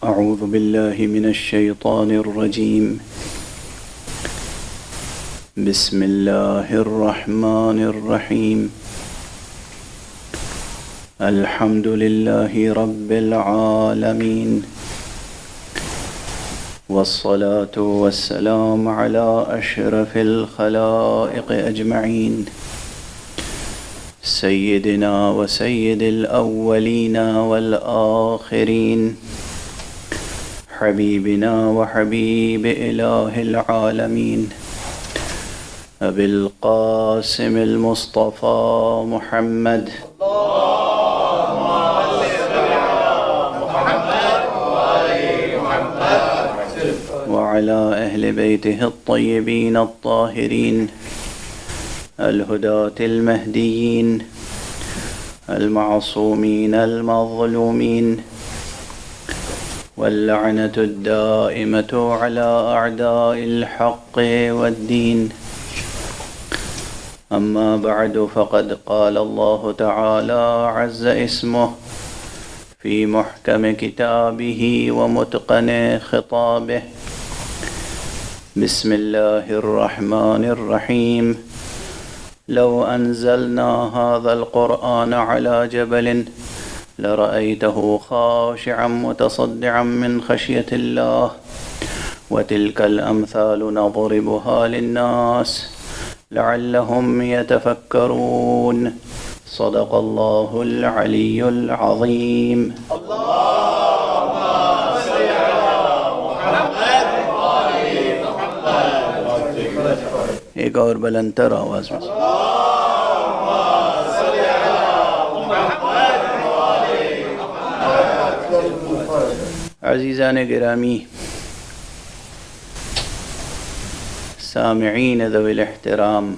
أعوذ بالله من الشيطان الرجيم. بسم الله الرحمن الرحيم. الحمد لله رب العالمين، والصلاة والسلام على أشرف الخلائق أجمعين، سيدنا وسيد الأولين والآخرين، حبيبنا وحبيب إله العالمين، أبي القاسم المصطفى محمد، وعلى أهل بيته الطيبين الطاهرين الهداة المهديين المعصومين المظلومين، واللعنة الدائمة على أعداء الحق والدين. أما بعد، فقد قال الله تعالى عز اسمه في محكم كتابه ومتقن خطابه. بسم الله الرحمن الرحيم. لو أنزلنا هذا القرآن على جبل لرأيته خاشعا متصدعا من خشية الله، وتلك الأمثال نضربها للناس لعلهم يتفكرون. صدق الله العلي العظيم. اللهم صل على محمد وآل محمد. ایک اور بلندتر آواز میں عزیزان گرامی، سامعین ذوی الاحترام،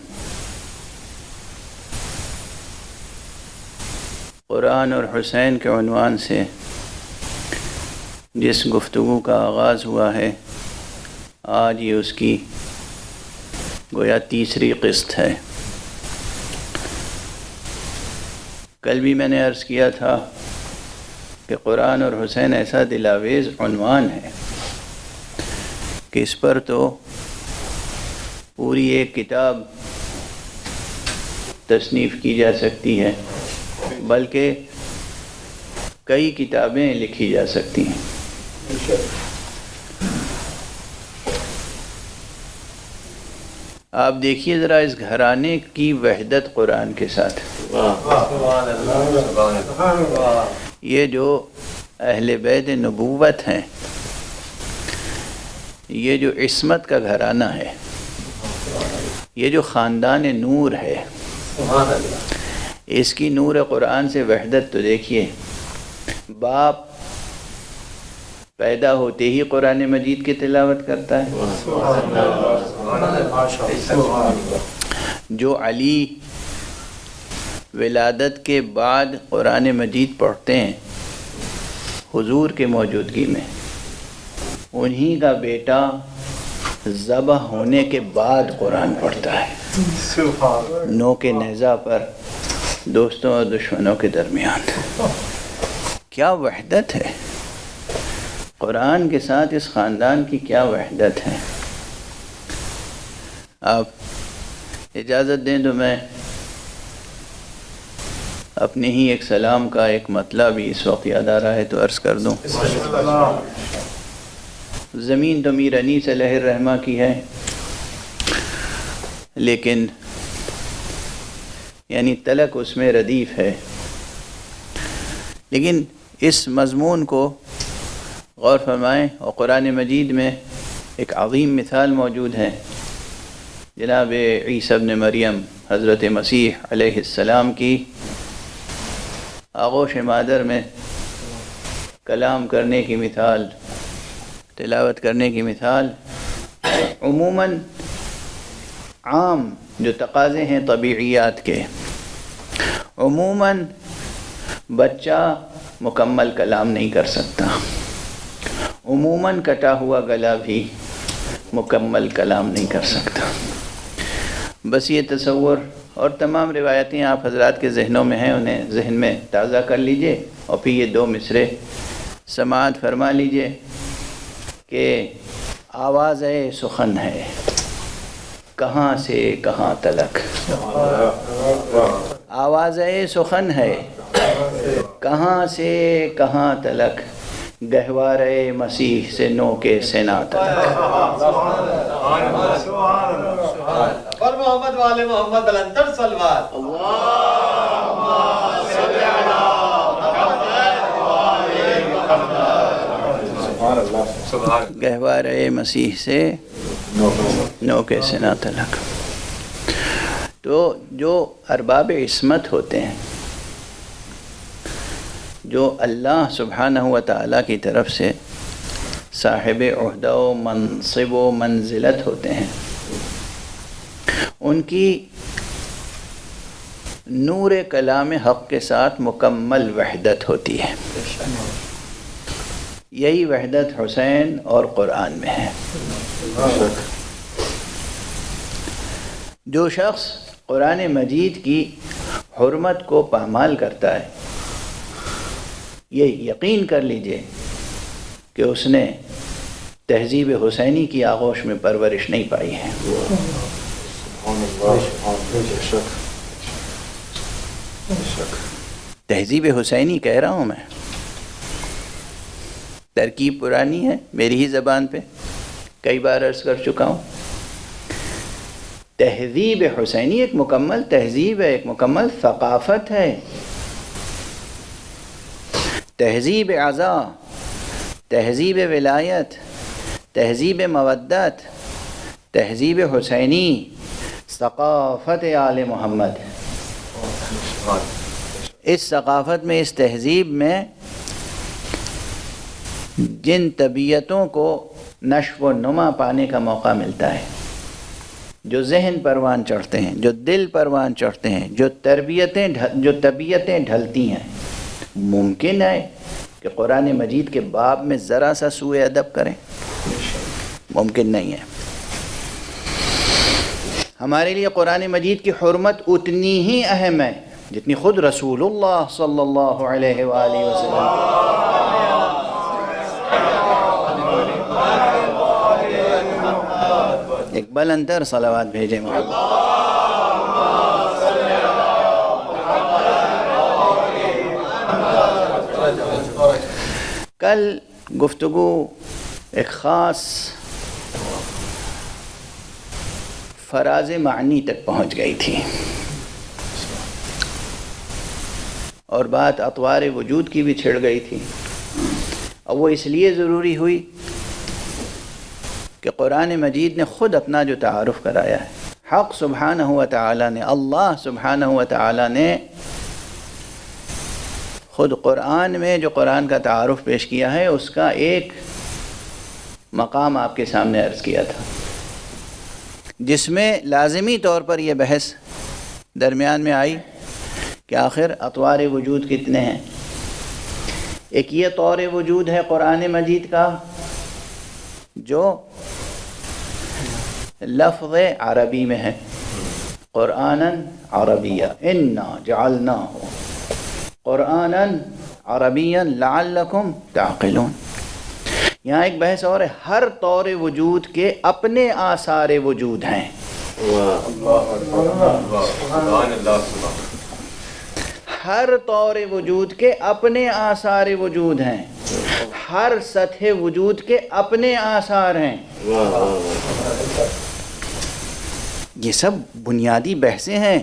قرآن اور حسین کے عنوان سے جس گفتگو کا آغاز ہوا ہے، آج یہ اس کی گویا تیسری قسط ہے۔ کل بھی میں نے عرض کیا تھا کہ قرآن اور حسین ایسا دلاویز عنوان ہے کہ اس پر تو پوری ایک کتاب تصنیف کی جا سکتی ہے، بلکہ کئی کتابیں لکھی جا سکتی ہیں۔ آپ دیکھیے ذرا اس گھرانے کی وحدت قرآن کے ساتھ۔ یہ جو اہل بیت نبوت ہیں، یہ جو عصمت کا گھرانہ ہے، یہ جو خاندان نور ہے، اس کی نور قرآن سے وحدت تو دیکھیے۔ باپ پیدا ہوتے ہی قرآن مجید کی تلاوت کرتا ہے، جو علی ولادت کے بعد قرآن مجید پڑھتے ہیں حضور کے موجودگی میں، انہی کا بیٹا ذبح ہونے کے بعد قرآن پڑھتا ہے، نو کے نیزہ پر دوستوں اور دشمنوں کے درمیان۔ کیا وحدت ہے قرآن کے ساتھ، اس خاندان کی کیا وحدت ہے۔ آپ اجازت دیں تو میں اپنے ہی ایک سلام کا ایک مطلب بھی اس وقت یاد آ رہا ہے تو عرض کر دوں۔ زمین تو میر انیس علیہ الرحمہ کی ہے، لیکن یعنی تلک اس میں ردیف ہے، لیکن اس مضمون کو غور فرمائیں، اور قرآن مجید میں ایک عظیم مثال موجود ہے، جناب عیسیٰ ابن مریم حضرت مسیح علیہ السلام کی آغوش مادر میں کلام کرنے کی مثال، تلاوت کرنے کی مثال۔ عموماً عام جو تقاضے ہیں طبیعیات کے، عموماً بچہ مکمل کلام نہیں کر سکتا، عموماً کٹا ہوا گلا بھی مکمل کلام نہیں کر سکتا۔ بس یہ تصور اور تمام روایتیں آپ حضرات کے ذہنوں میں ہیں، انہیں ذہن میں تازہ کر لیجئے، اور پھر یہ دو مصرے سماعت فرما لیجئے کہ آواز سخن ہے کہاں سے کہاں تلک، آواز سخن ہے کہاں سے کہاں تلک، گہوار مسیح سے نو کے سنا تلک۔ اور محمد والے محمد الانتر صلوات۔ گہوار مسیح سے نو کے سنا تلک۔ تو جو ارباب عصمت ہوتے ہیں، جو اللہ سبحانہ و تعالیٰ کی طرف سے صاحب عہدہ و منصب و منزلت ہوتے ہیں، ان کی نور کلام حق کے ساتھ مکمل وحدت ہوتی ہے۔ یہی وحدت حسین اور قرآن میں ہے۔ جو شخص قرآن مجید کی حرمت کو پامال کرتا ہے، یہ یقین کر لیجئے کہ اس نے تہذیب حسینی کی آغوش میں پرورش نہیں پائی ہے۔ تہذیب حسینی کہہ رہا ہوں میں، ترکیب پرانی ہے، میری ہی زبان پہ کئی بار عرض کر چکا ہوں۔ تہذیب حسینی ایک مکمل تہذیب ہے، ایک مکمل ثقافت ہے۔ تہذیب عزا، تہذیب ولایت، تہذیب مودت، تہذیب حسینی، ثقافت آل محمد۔ اس ثقافت میں، اس تہذیب میں جن طبیعتوں کو نشو و نما پانے کا موقع ملتا ہے، جو ذہن پروان چڑھتے ہیں، جو دل پروان چڑھتے ہیں، جو طبیعتیں ڈھلتی ہیں، ممکن ہے کہ قرآن مجید کے باب میں ذرا سا سوء ادب کریں؟ ممکن نہیں ہے۔ ہمارے لیے قرآن مجید کی حرمت اتنی ہی اہم ہے جتنی خود رسول اللہ صلی اللہ علیہ وآلہ وسلم۔ ایک بلند تر صلوات بھیجیں محمد۔ کل گفتگو ایک خاص فراز معنی تک پہنچ گئی تھی، اور بات اطوار وجود کی بھی چھڑ گئی تھی، اور وہ اس لیے ضروری ہوئی کہ قرآن مجید نے خود اپنا جو تعارف کرایا ہے، حق سبحانہ و تعالیٰ نے، اللہ سبحانہ و تعالیٰ نے خود قرآن میں جو قرآن کا تعارف پیش کیا ہے، اس کا ایک مقام آپ کے سامنے عرض کیا تھا، جس میں لازمی طور پر یہ بحث درمیان میں آئی کہ آخر اطوار وجود کتنے ہیں۔ ایک یہ طور وجود ہے قرآن مجید کا جو لفظ عربی میں ہے، قرآناً عربیہ، انا جعلناہ قرآناً عربیاً لعلکم تعقلون۔ یہاں ایک بحث اور ہے، ہر طور وجود کے اپنے آثار وجود ہیں۔ ہر طور وجود کے اپنے آثار وجود ہیں، ہر سطح وجود کے اپنے آثار ہیں۔ یہ سب بنیادی بحثیں ہیں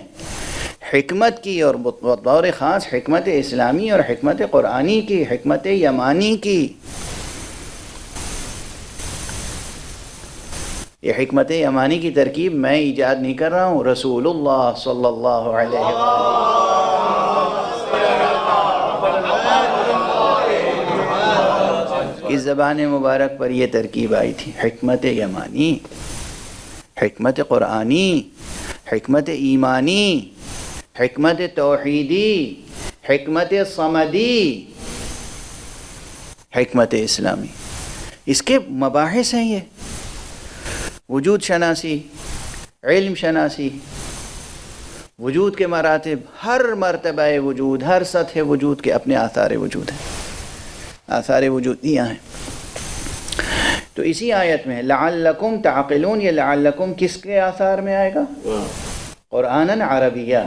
حکمت کی، اور بطور خاص حکمت اسلامی اور حکمت قرآنی کی، حکمت یمانی کی۔ یہ حکمت یمانی کی ترکیب میں ایجاد نہیں کر رہا ہوں، رسول اللہ صلی اللہ علیہ وسلم کی زبان مبارک پر یہ ترکیب آئی تھی۔ حکمت یمانی، حکمت قرآنی، حکمت ایمانی، حکمت توحیدی، حکمت صمدی، حکمت اسلامی، اس کے مباحث ہیں یہ۔ وجود شناسی، علم شناسی، وجود کے مراتب، ہر مرتبہ وجود، ہر سطح وجود کے اپنے آثار وجود ہیں۔ آثار وجودیہ ہیں. تو اسی آیت میں لعلکم تعقلون، یہ لعلکم کس کے آثار میں آئے گا؟ قرآناً عربیہ.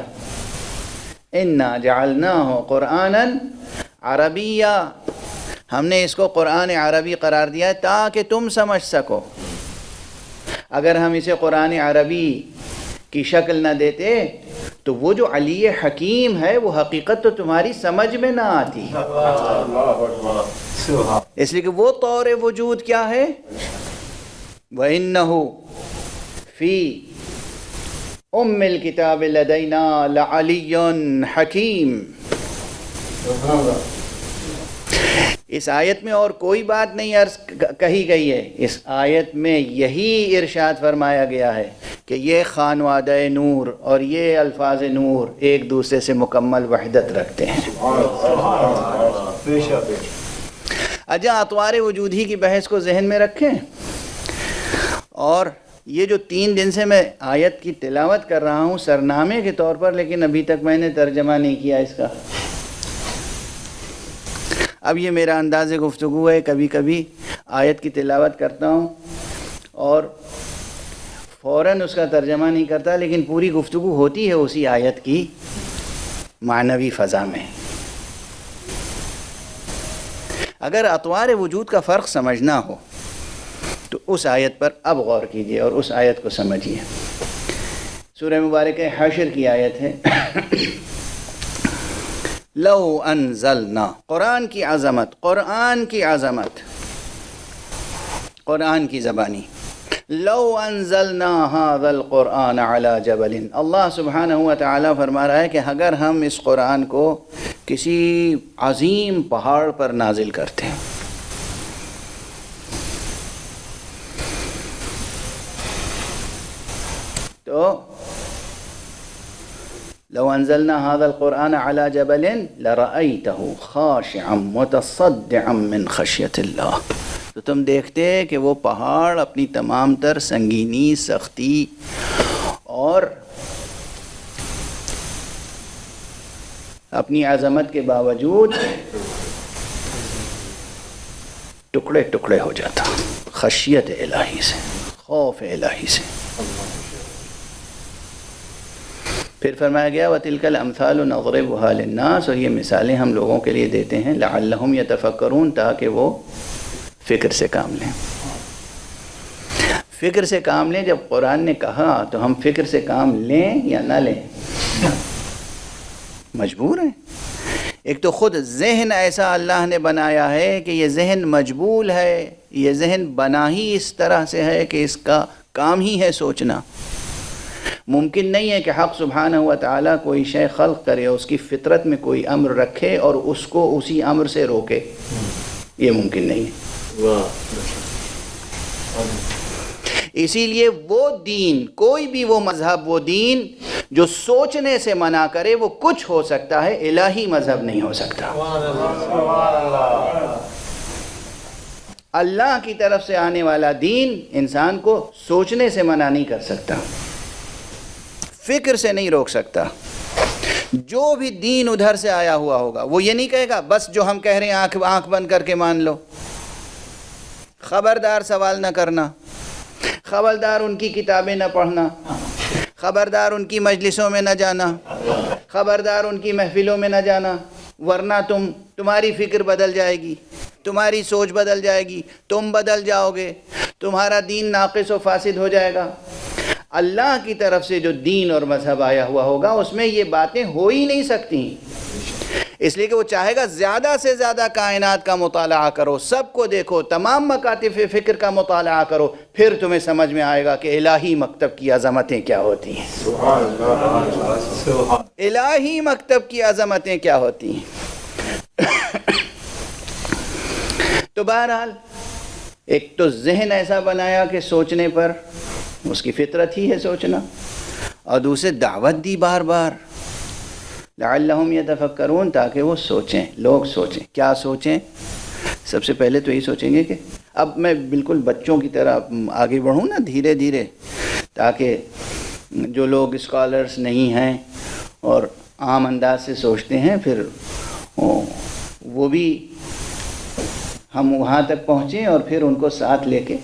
انا جعلناہ قرآناً عربیہ، ہم نے اس کو قرآن عربی قرار دیا ہے تاکہ تم سمجھ سکو. اگر ہم اسے قرآن عربی کی شکل نہ دیتے تو وہ جو علی حکیم ہے وہ حقیقت تو تمہاری سمجھ میں نہ آتی. اس لیے کہ وہ طور وجود کیا ہے؟ وَإِنَّهُ فِي أُمِّ الْكِتَابِ لَدَيْنَا لَعَلِيٌّ حَكِيمٌ. اس آیت میں اور کوئی بات نہیں عرض کہی گئی ہے، اس آیت میں یہی ارشاد فرمایا گیا ہے کہ یہ خانوادہ نور اور یہ الفاظ نور ایک دوسرے سے مکمل وحدت رکھتے ہیں. اجا اطوار وجودی کی بحث کو ذہن میں رکھیں. اور یہ جو 3 دن سے میں آیت کی تلاوت کر رہا ہوں سرنامے کے طور پر، لیکن ابھی تک میں نے ترجمہ نہیں کیا اس کا. اب یہ میرا انداز گفتگو ہے، کبھی کبھی آیت کی تلاوت کرتا ہوں اور فوراً اس کا ترجمہ نہیں کرتا، لیکن پوری گفتگو ہوتی ہے اسی آیت کی معنوی فضا میں. اگر اطوار وجود کا فرق سمجھنا ہو تو اس آیت پر اب غور کیجیے اور اس آیت کو سمجھیے. سورہ مبارکہ حشر کی آیت ہے. لو انزلنا، قرآن کی عظمت، قرآن کی عظمت، قرآن کی زبانی. لو انزلنا هذا القرآن على جبل، اللہ سبحانہ و تعالیٰ فرما رہا ہے کہ اگر ہم اس قرآن کو کسی عظیم پہاڑ پر نازل کرتے ہیں، تو لو انزلنا هذا القرآن على جبل لرأيته خاشعا متصدعا من خشية الله، تو تم دیکھتے کہ وہ پہاڑ اپنی تمام تر سنگینی، سختی اور اپنی عظمت کے باوجود ٹکڑے ٹکڑے ہو جاتا، خشیت الہی سے، خوف الہی سے. پھر فرمایا گیا وَتِلْكَ الْأَمْثَالُ نَضْرِبُهَا لِلنَّاسِ، اور یہ مثالیں ہم لوگوں کے لیے دیتے ہیں لَعَلَّهُمْ يَتَفَكَّرُونَ، تاکہ وہ فکر سے کام لیں. فکر سے کام لیں، جب قرآن نے کہا تو ہم فکر سے کام لیں یا نہ لیں؟ مجبور ہیں. ایک تو خود ذہن ایسا اللہ نے بنایا ہے کہ یہ ذہن مجبول ہے، یہ ذہن بنا ہی اس طرح سے ہے کہ اس کا کام ہی ہے سوچنا. ممکن نہیں ہے کہ حق سبحانہ و تعالیٰ کوئی شے خلق کرے، اس کی فطرت میں کوئی امر رکھے اور اس کو اسی امر سے روکے. یہ ممکن نہیں ہے. اسی لیے وہ دین، کوئی بھی وہ مذہب، وہ دین جو سوچنے سے منع کرے وہ کچھ ہو سکتا ہے، الہی مذہب نہیں ہو سکتا. اللہ کی طرف سے آنے والا دین انسان کو سوچنے سے منع نہیں کر سکتا، فکر سے نہیں روک سکتا. جو بھی دین ادھر سے آیا ہوا ہوگا وہ یہ نہیں کہے گا بس جو ہم کہہ رہے ہیں آنکھ بند کر کے مان لو، خبردار سوال نہ کرنا، خبردار ان کی کتابیں نہ پڑھنا، خبردار ان کی مجلسوں میں نہ جانا، خبردار ان کی محفلوں میں نہ جانا، ورنہ تمہاری فکر بدل جائے گی، تمہاری سوچ بدل جائے گی، تم بدل جاؤ گے، تمہارا دین ناقص و فاسد ہو جائے گا. اللہ کی طرف سے جو دین اور مذہب آیا ہوا ہوگا اس میں یہ باتیں ہو ہی نہیں سکتی، اس لیے کہ وہ چاہے گا زیادہ سے زیادہ کائنات کا مطالعہ کرو، سب کو دیکھو، تمام مکاتب فکر کا مطالعہ کرو، پھر تمہیں سمجھ میں آئے گا کہ الہی مکتب کی عظمتیں کیا ہوتی ہیں. الہی مکتب کی عظمتیں کیا ہوتی ہیں. تو بہرحال ایک تو ذہن ایسا بنایا کہ سوچنے پر اس کی فطرت ہی ہے سوچنا، اور دوسرے دعوت دی بار بار لعلہم یتفکرون، تاکہ وہ سوچیں، لوگ سوچیں. کیا سوچیں؟ سب سے پہلے تو یہی سوچیں گے کہ اب میں بالکل بچوں کی طرح آگے بڑھوں نا دھیرے دھیرے، تاکہ جو لوگ اسکالرس نہیں ہیں اور عام انداز سے سوچتے ہیں پھر وہ بھی ہم وہاں تک پہنچیں اور پھر ان کو ساتھ لے کے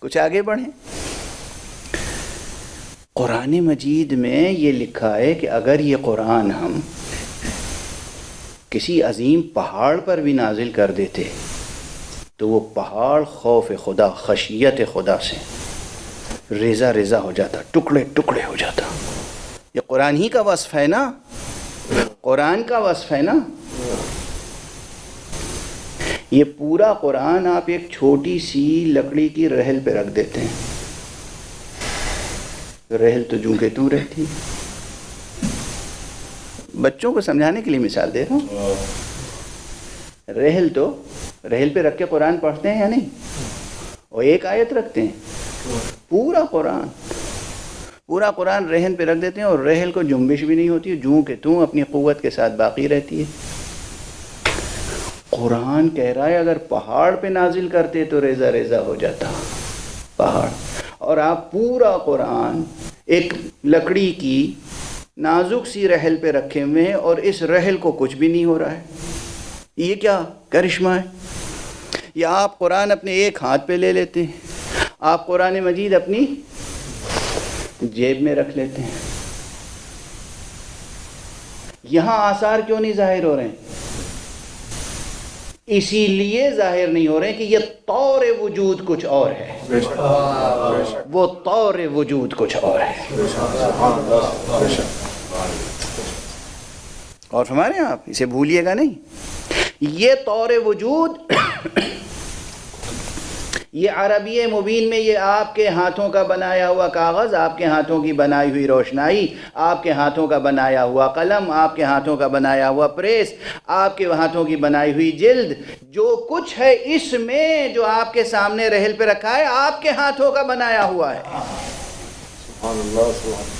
کچھ آگے بڑھیں۔ قرآن مجید میں یہ لکھا ہے کہ اگر یہ قرآن ہم کسی عظیم پہاڑ پر بھی نازل کر دیتے تو وہ پہاڑ خوف خدا، خشیت خدا سے ریزہ ریزہ ہو جاتا، ٹکڑے ٹکڑے ہو جاتا۔ یہ قرآن ہی کا وصف ہے نا، قرآن کا وصف ہے نا۔ یہ پورا قرآن آپ ایک چھوٹی سی لکڑی کی رحل پہ رکھ دیتے ہیں، رحل تو جوں کہ توں رہتی۔ بچوں کو سمجھانے کے لیے مثال دے رہا ہوں، رحل پہ رکھ کے قرآن پڑھتے ہیں یا نہیں؟ اور ایک آیت رکھتے ہیں، پورا قرآن رحل پہ رکھ دیتے ہیں اور رحل کو جنبش بھی نہیں ہوتی، جوں کہ توں اپنی قوت کے ساتھ باقی رہتی ہے۔ قرآن کہہ رہا ہے اگر پہاڑ پہ نازل کرتے تو ریزہ ریزہ ہو جاتا پہاڑ، اور آپ پورا قرآن ایک لکڑی کی نازک سی رحل پہ رکھے ہوئے ہیں اور اس رحل کو کچھ بھی نہیں ہو رہا ہے۔ یہ کیا کرشمہ ہے؟ یا آپ قرآن اپنے ایک ہاتھ پہ لے لیتے ہیں، آپ قرآن مجید اپنی جیب میں رکھ لیتے ہیں۔ یہاں آثار کیوں نہیں ظاہر ہو رہے ہیں؟ اسی لیے ظاہر نہیں ہو رہے کہ یہ طور وجود کچھ اور ہے، وہ طور وجود کچھ اور ہے۔ اور فرما رہے ہیں آپ اسے بھولیے گا نہیں، یہ طور وجود یہ عربی مبین میں یہ آپ کے ہاتھوں کا بنایا ہوا کاغذ، آپ کے ہاتھوں کی بنائی ہوئی روشنائی، آپ کے ہاتھوں کا بنایا ہوا قلم، آپ کے ہاتھوں کا بنایا ہوا پریس، آپ کے ہاتھوں کی بنائی ہوئی جلد، جو کچھ ہے اس میں جو آپ کے سامنے رحل پہ رکھا ہے آپ کے ہاتھوں کا بنایا ہوا ہے۔ سبحان اللہ، سبحان اللہ۔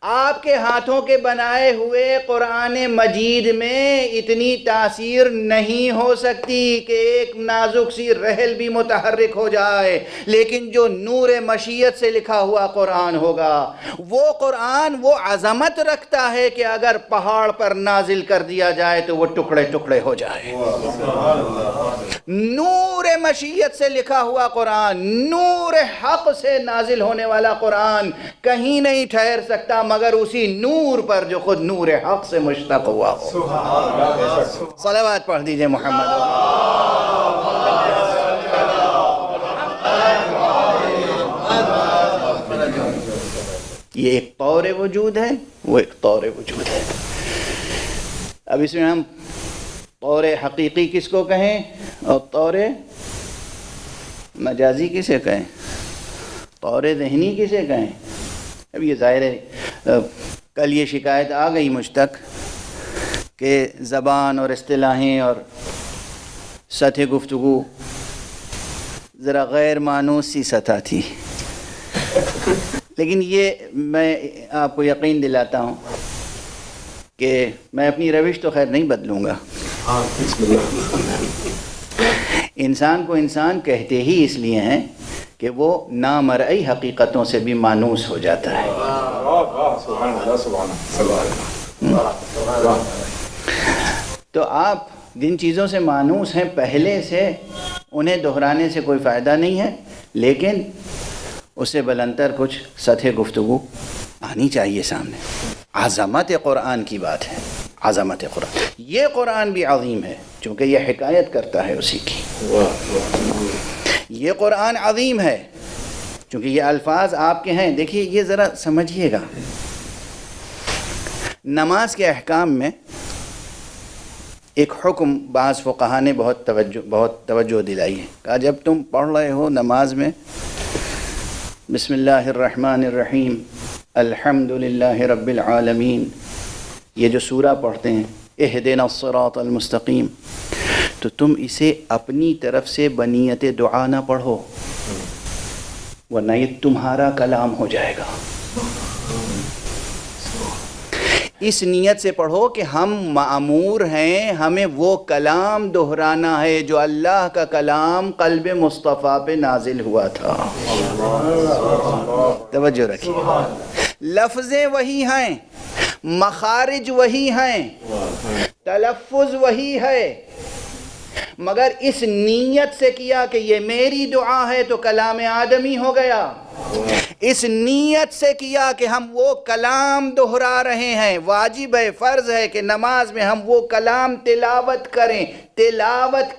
آپ کے ہاتھوں کے بنائے ہوئے قرآن مجید میں اتنی تاثیر نہیں ہو سکتی کہ ایک نازک سی رحل بھی متحرک ہو جائے، لیکن جو نور مشیت سے لکھا ہوا قرآن ہوگا وہ قرآن وہ عظمت رکھتا ہے کہ اگر پہاڑ پر نازل کر دیا جائے تو وہ ٹکڑے ٹکڑے ہو جائے۔ نور مشیت سے لکھا ہوا قرآن، نور حق سے نازل ہونے والا قرآن کہیں نہیں ٹھہر سکتا مگر اسی نور پر جو خود نور حق سے مشتق ہوا ہو۔ صلوات پڑھ دیجئے محمد۔ یہ ایک طور وجود ہے، وہ ایک طور وجود ہے۔ اب اس میں ہم طور حقیقی کس کو کہیں اور طور مجازی کسے کہیں، طور ذہنی کسے کہیں؟ اب یہ ظاہر ہے کل یہ شکایت آ گئی مجھ تک کہ زبان اور اصطلاحیں اور سطح گفتگو ذرا غیر مانوس سی سطح تھی، لیکن یہ میں آپ کو یقین دلاتا ہوں کہ میں اپنی روش تو خیر نہیں بدلوں گا۔ انسان کو انسان کہتے ہی اس لیے ہیں کہ وہ نامرئی حقیقتوں سے بھی مانوس ہو جاتا ہے۔ تو آپ جن چیزوں سے مانوس ہیں پہلے سے انہیں دہرانے سے کوئی فائدہ نہیں ہے، لیکن اس سے بلندر کچھ سطح گفتگو آنی چاہیے سامنے۔ عظمت قرآن کی بات ہے، عظمت قرآن، یہ قرآن بھی عظیم ہے چونکہ یہ حکایت کرتا ہے اسی کی۔ یہ قرآن عظیم ہے چونکہ یہ الفاظ آپ کے ہیں۔ دیکھیے یہ ذرا سمجھیے گا، نماز کے احکام میں ایک حکم بعض فقہا نے بہت توجہ دلائی ہے، کہا جب تم پڑھ رہے ہو نماز میں بسم اللہ الرحمن الرحیم الحمد للہ رب العالمین، یہ جو سورہ پڑھتے ہیں اہدنا الصراط المستقیم، تو تم اسے اپنی طرف سے بنیت دعا نہ پڑھو ورنہ یہ تمہارا کلام ہو جائے گا۔ اس نیت سے پڑھو کہ ہم مأمور ہیں، ہمیں وہ کلام دہرانا ہے جو اللہ کا کلام قلب مصطفیٰ پہ نازل ہوا تھا۔ توجہ رکھیے، لفظیں وہی ہیں، مخارج وہی ہیں، تلفظ وہی ہے، مگر اس نیت سے کیا کہ یہ میری دعا ہے تو کلام آدمی ہو گیا، اس نیت سے کیا کہ ہم وہ کلام دہرا رہے ہیں، واجب ہے، فرض ہے کہ نماز میں ہم وہ کلام تلاوت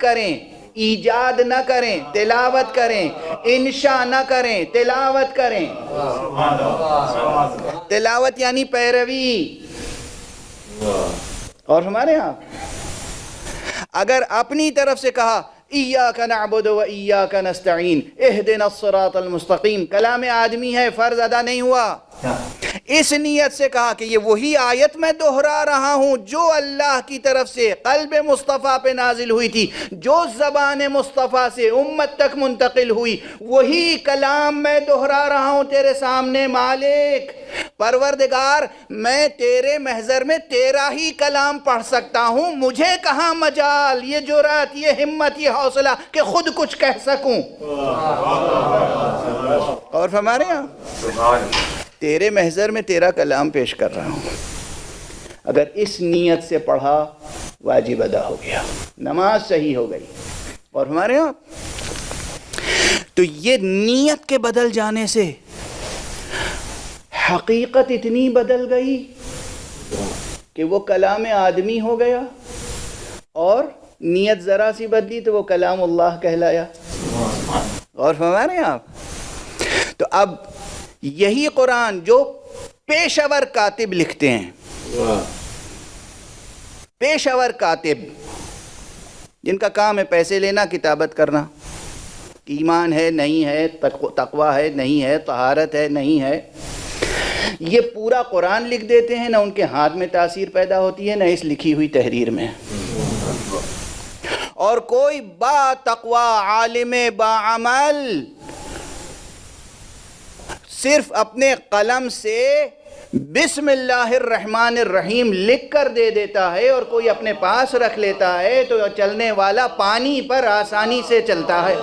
کریں، ایجاد نہ کریں، تلاوت کریں، انشاء نہ کریں، تلاوت کریں۔ تلاوت یعنی پیروی۔ اور ہمارے ہاں اگر اپنی طرف سے کہا ایاک نعبد و ایاک نستعین اہدنا الصراط المستقیم، کلام آدمی ہے، فرض ادا نہیں ہوا۔ اس نیت سے کہا کہ یہ وہی آیت میں دہرا رہا ہوں جو اللہ کی طرف سے قلب مصطفیٰ پہ نازل ہوئی تھی، جو زبان مصطفیٰ سے امت تک منتقل ہوئی، وہی کلام میں دہرا رہا ہوں تیرے سامنے مالک پروردگار۔ میں تیرے محضر میں تیرا ہی کلام پڑھ سکتا ہوں، مجھے کہاں مجال، یہ جرأت، یہ ہمت، یہ حوصلہ کہ خود کچھ کہہ سکوں۔ اور ہمارے یہاں تیرے محضر میں تیرا کلام پیش کر رہا ہوں، اگر اس نیت سے پڑھا واجب ادا ہو گیا، نماز صحیح ہو گئی۔ اور ہمارے ہاں تو یہ نیت کے بدل جانے سے حقیقت اتنی بدل گئی کہ وہ کلام آدمی ہو گیا، اور نیت ذرا سی بدلی تو وہ کلام اللہ کہلایا۔ اور ہمارے ہاں تو اب یہی قرآن جو پیشور کاتب لکھتے ہیں، پیشور کاتب جن کا کام ہے پیسے لینا، کتابت کرنا، ایمان ہے نہیں ہے، تقوی ہے نہیں ہے، طہارت ہے نہیں ہے، یہ پورا قرآن لکھ دیتے ہیں، نہ ان کے ہاتھ میں تاثیر پیدا ہوتی ہے، نہ اس لکھی ہوئی تحریر میں۔ اور کوئی با تقوی عالم با عمل صرف اپنے قلم سے بسم اللہ الرحمن الرحیم لکھ کر دے دیتا ہے، اور کوئی اپنے پاس رکھ لیتا ہے تو چلنے والا پانی پر آسانی سے چلتا ہے۔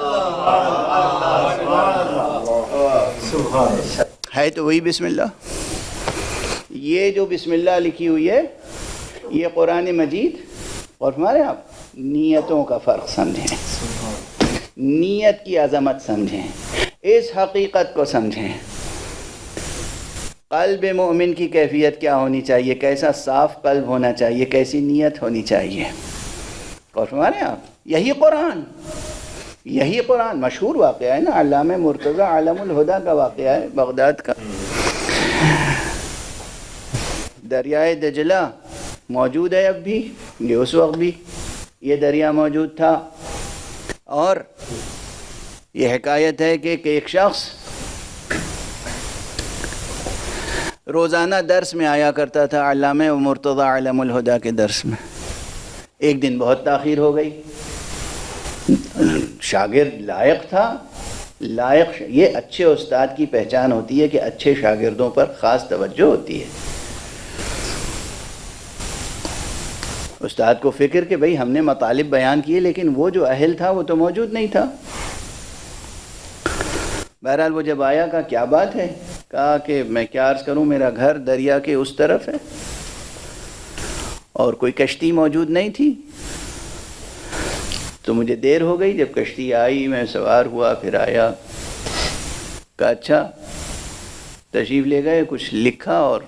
ہے تو وہی بسم اللہ۔ یہ جو بسم اللہ لکھی ہوئی ہے یہ قرآن مجید، اور ہمارے آپ نیتوں کا فرق سمجھیں، نیت کی عظمت سمجھیں، اس حقیقت کو سمجھیں۔ قلب مومن کی کیفیت کیا ہونی چاہیے، کیسا صاف قلب ہونا چاہیے، کیسی نیت ہونی چاہیے۔ اور ہمارے آپ یہی قرآن مشہور واقعہ ہے نا، علامہ مرتضی علم الہدیٰ کا واقعہ ہے، بغداد کا۔ دریائے دجلہ موجود ہے اب بھی، یہ اس وقت بھی یہ دریا موجود تھا، اور یہ حکایت ہے کہ ایک شخص روزانہ درس میں آیا کرتا تھا، علامہ مرتضی علم الہدیٰ کے درس میں۔ ایک دن بہت تاخیر ہو گئی، شاگرد لائق تھا، یہ اچھے استاد کی پہچان ہوتی ہے کہ اچھے شاگردوں پر خاص توجہ ہوتی ہے۔ استاد کو فکر کہ بھئی ہم نے مطالب بیان کیے، لیکن وہ جو اہل تھا وہ تو موجود نہیں تھا۔ بہرحال وہ جب آیا کہا کیا بات ہے، کہا کہ میں کیا عرض کروں، میرا گھر دریا کے اس طرف ہے اور کوئی کشتی موجود نہیں تھی، تو مجھے دیر ہو گئی، جب کشتی آئی میں سوار ہوا، پھر آیا، کہا اچھا، تشریف لے گئے، کچھ لکھا اور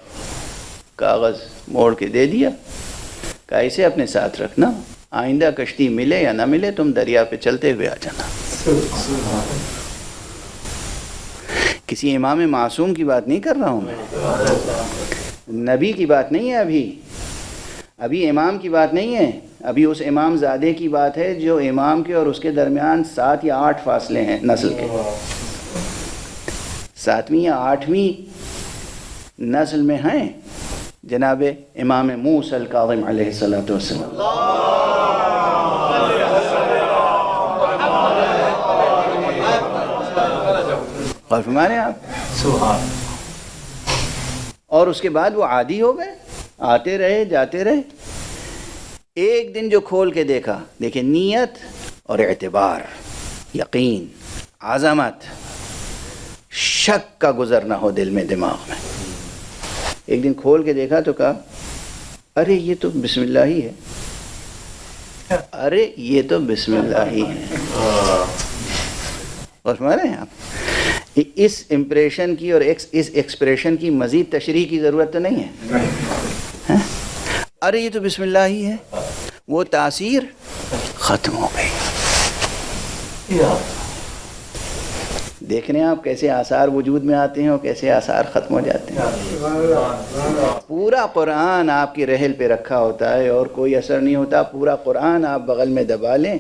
کاغذ موڑ کے دے دیا، کہا اسے اپنے ساتھ رکھنا، آئندہ کشتی ملے یا نہ ملے تم دریا پہ چلتے ہوئے آ جانا۔ کسی امام معصوم کی بات نہیں کر رہا ہوں میں، نبی کی بات نہیں ہے، ابھی امام کی بات نہیں ہے، ابھی اس امام زادے کی بات ہے جو امام کے اور اس کے درمیان 7 یا 8 فاصلے ہیں نسل کے، 7ویں یا 8ویں نسل میں ہیں جناب امام موسیٰ الکاظم علیہ السلام۔ اور فرمانے آپ، اور اس کے بعد وہ عادی ہو گئے، آتے رہے جاتے رہے۔ ایک دن جو کھول کے دیکھا، دیکھیں نیت اور اعتبار، یقین، عظمت، شک کا گزر نہ ہو دل میں دماغ میں۔ ایک دن کھول کے دیکھا تو کہا ارے یہ تو بسم اللہ ہی ہے، ارے یہ تو بسم اللہ ہی ہے. اور سمجھ رہے ہیں آپ اس امپریشن کی اور اس ایکسپریشن کی مزید تشریح کی ضرورت تو نہیں ہے. ارے یہ تو بسم اللہ ہی ہے. وہ تاثیر ختم ہو گئی. دیکھ رہے ہیں آپ کیسے آثار وجود میں آتے ہیں اور کیسے آثار ختم ہو جاتے ہیں. پورا قرآن آپ کی رحل پہ رکھا ہوتا ہے اور کوئی اثر نہیں ہوتا. پورا قرآن آپ بغل میں دبا لیں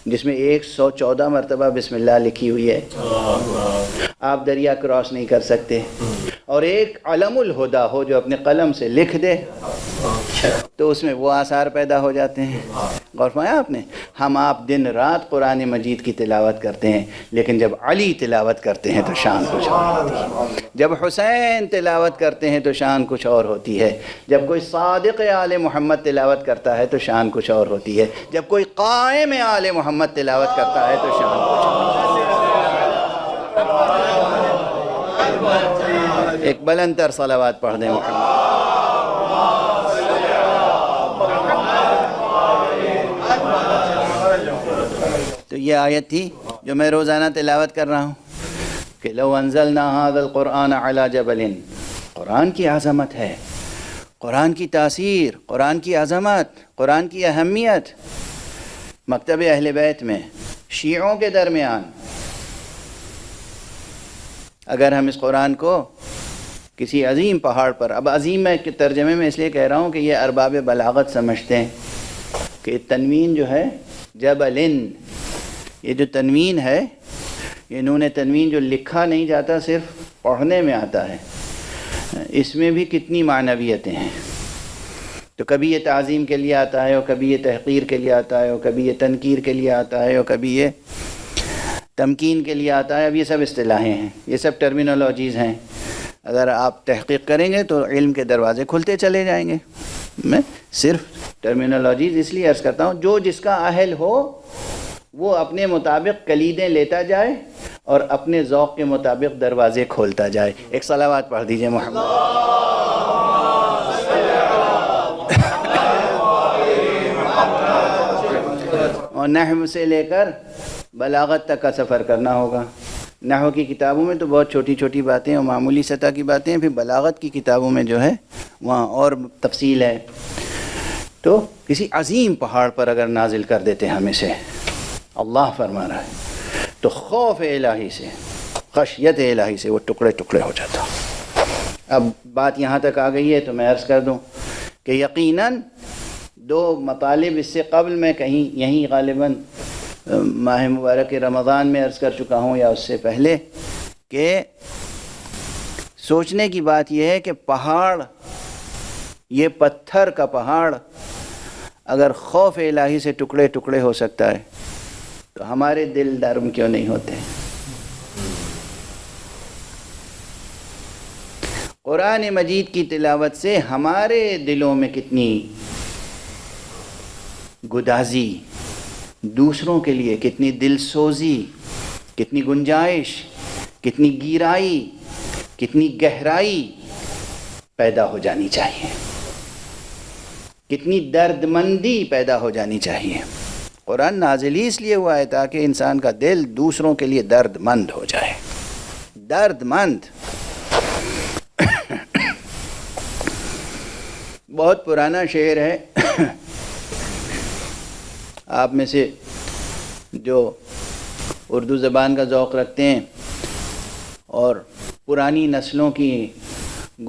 جس میں 114 مرتبہ بسم اللہ لکھی ہوئی ہے. آپ دریا کراس نہیں کر سکتے. اور ایک علم الہدا ہو جو اپنے قلم سے لکھ دے تو اس میں وہ آثار پیدا ہو جاتے ہیں. غور فرمایا آپ نے. ہم آپ دن رات قرآن مجید کی تلاوت کرتے ہیں لیکن جب علی تلاوت کرتے ہیں تو شان کچھ اور ہوتی ہے. جب حسین تلاوت کرتے ہیں تو شان کچھ اور ہوتی ہے. جب کوئی صادق آل محمد تلاوت کرتا ہے تو شان کچھ اور ہوتی ہے. جب کوئی قائم آل محمد تلاوت کرتا ہے تو شان کچھ اور ہوتی ہے. ایک بلند تر صلوات پڑھ دیں محمد. تو یہ آیت تھی جو میں روزانہ تلاوت کر رہا ہوں کہ لو انزلنا هذا القرآن على جبل. قرآن کی عظمت ہے, قرآن کی تاثیر, قرآن کی عظمت, قرآن کی اہمیت. مکتب اہل بیت میں شیعوں کے درمیان اگر ہم اس قرآن کو کسی عظیم پہاڑ پر, اب عظیم میں ترجمے میں اس لیے کہہ رہا ہوں کہ یہ ارباب بلاغت سمجھتے ہیں کہ تنوین جو ہے جبلن, یہ جو تنوین ہے یہ نون تنوین جو لکھا نہیں جاتا صرف پڑھنے میں آتا ہے, اس میں بھی کتنی معنویتیں ہیں. تو کبھی یہ تعظیم کے لیے آتا ہے اور کبھی یہ تحقیر کے لیے آتا ہے اور کبھی یہ تنکیر کے لیے آتا ہے اور کبھی یہ تمکین کے لیے آتا ہے. اب یہ سب اصطلاحیں ہیں, یہ سب ٹرمینالوجیز ہیں. اگر آپ تحقیق کریں گے تو علم کے دروازے کھلتے چلے جائیں گے. میں صرف ٹرمینالوجیز اس لیے عرض کرتا ہوں جو جس کا اہل ہو وہ اپنے مطابق کلیدیں لیتا جائے اور اپنے ذوق کے مطابق دروازے کھولتا جائے. ایک صلوات پڑھ دیجئے محمد. اور نحو سے لے کر بلاغت تک کا سفر کرنا ہوگا. نحو کی کتابوں میں تو بہت چھوٹی چھوٹی باتیں اور معمولی سطح کی باتیں ہیں, پھر بلاغت کی کتابوں میں جو ہے وہاں اور تفصیل ہے. تو کسی عظیم پہاڑ پر اگر نازل کر دیتے ہم اسے, اللہ فرما رہا ہے, تو خوف الہی سے, خشیت الہی سے وہ ٹکڑے ٹکڑے ہو جاتا. اب بات یہاں تک آ گئی ہے تو میں عرض کر دوں کہ یقیناً 2 مطالب اس سے قبل میں کہیں یہیں غالباً ماہ مبارک رمضان میں عرض کر چکا ہوں یا اس سے پہلے, کہ سوچنے کی بات یہ ہے کہ پہاڑ, یہ پتھر کا پہاڑ اگر خوف الہی سے ٹکڑے ٹکڑے ہو سکتا ہے تو ہمارے دل نرم کیوں نہیں ہوتے؟ قرآن مجید کی تلاوت سے ہمارے دلوں میں کتنی گدازی, دوسروں کے لیے کتنی دل سوزی, کتنی گنجائش, کتنی گہرائی, کتنی گہرائی پیدا ہو جانی چاہیے, کتنی درد مندی پیدا ہو جانی چاہیے. قرآن نازل ہی اس لیے ہوا ہے تاکہ انسان کا دل دوسروں کے لیے درد مند ہو جائے. درد مند. بہت پرانا شعر ہے, آپ میں سے جو اردو زبان کا ذوق رکھتے ہیں اور پرانی نسلوں کی,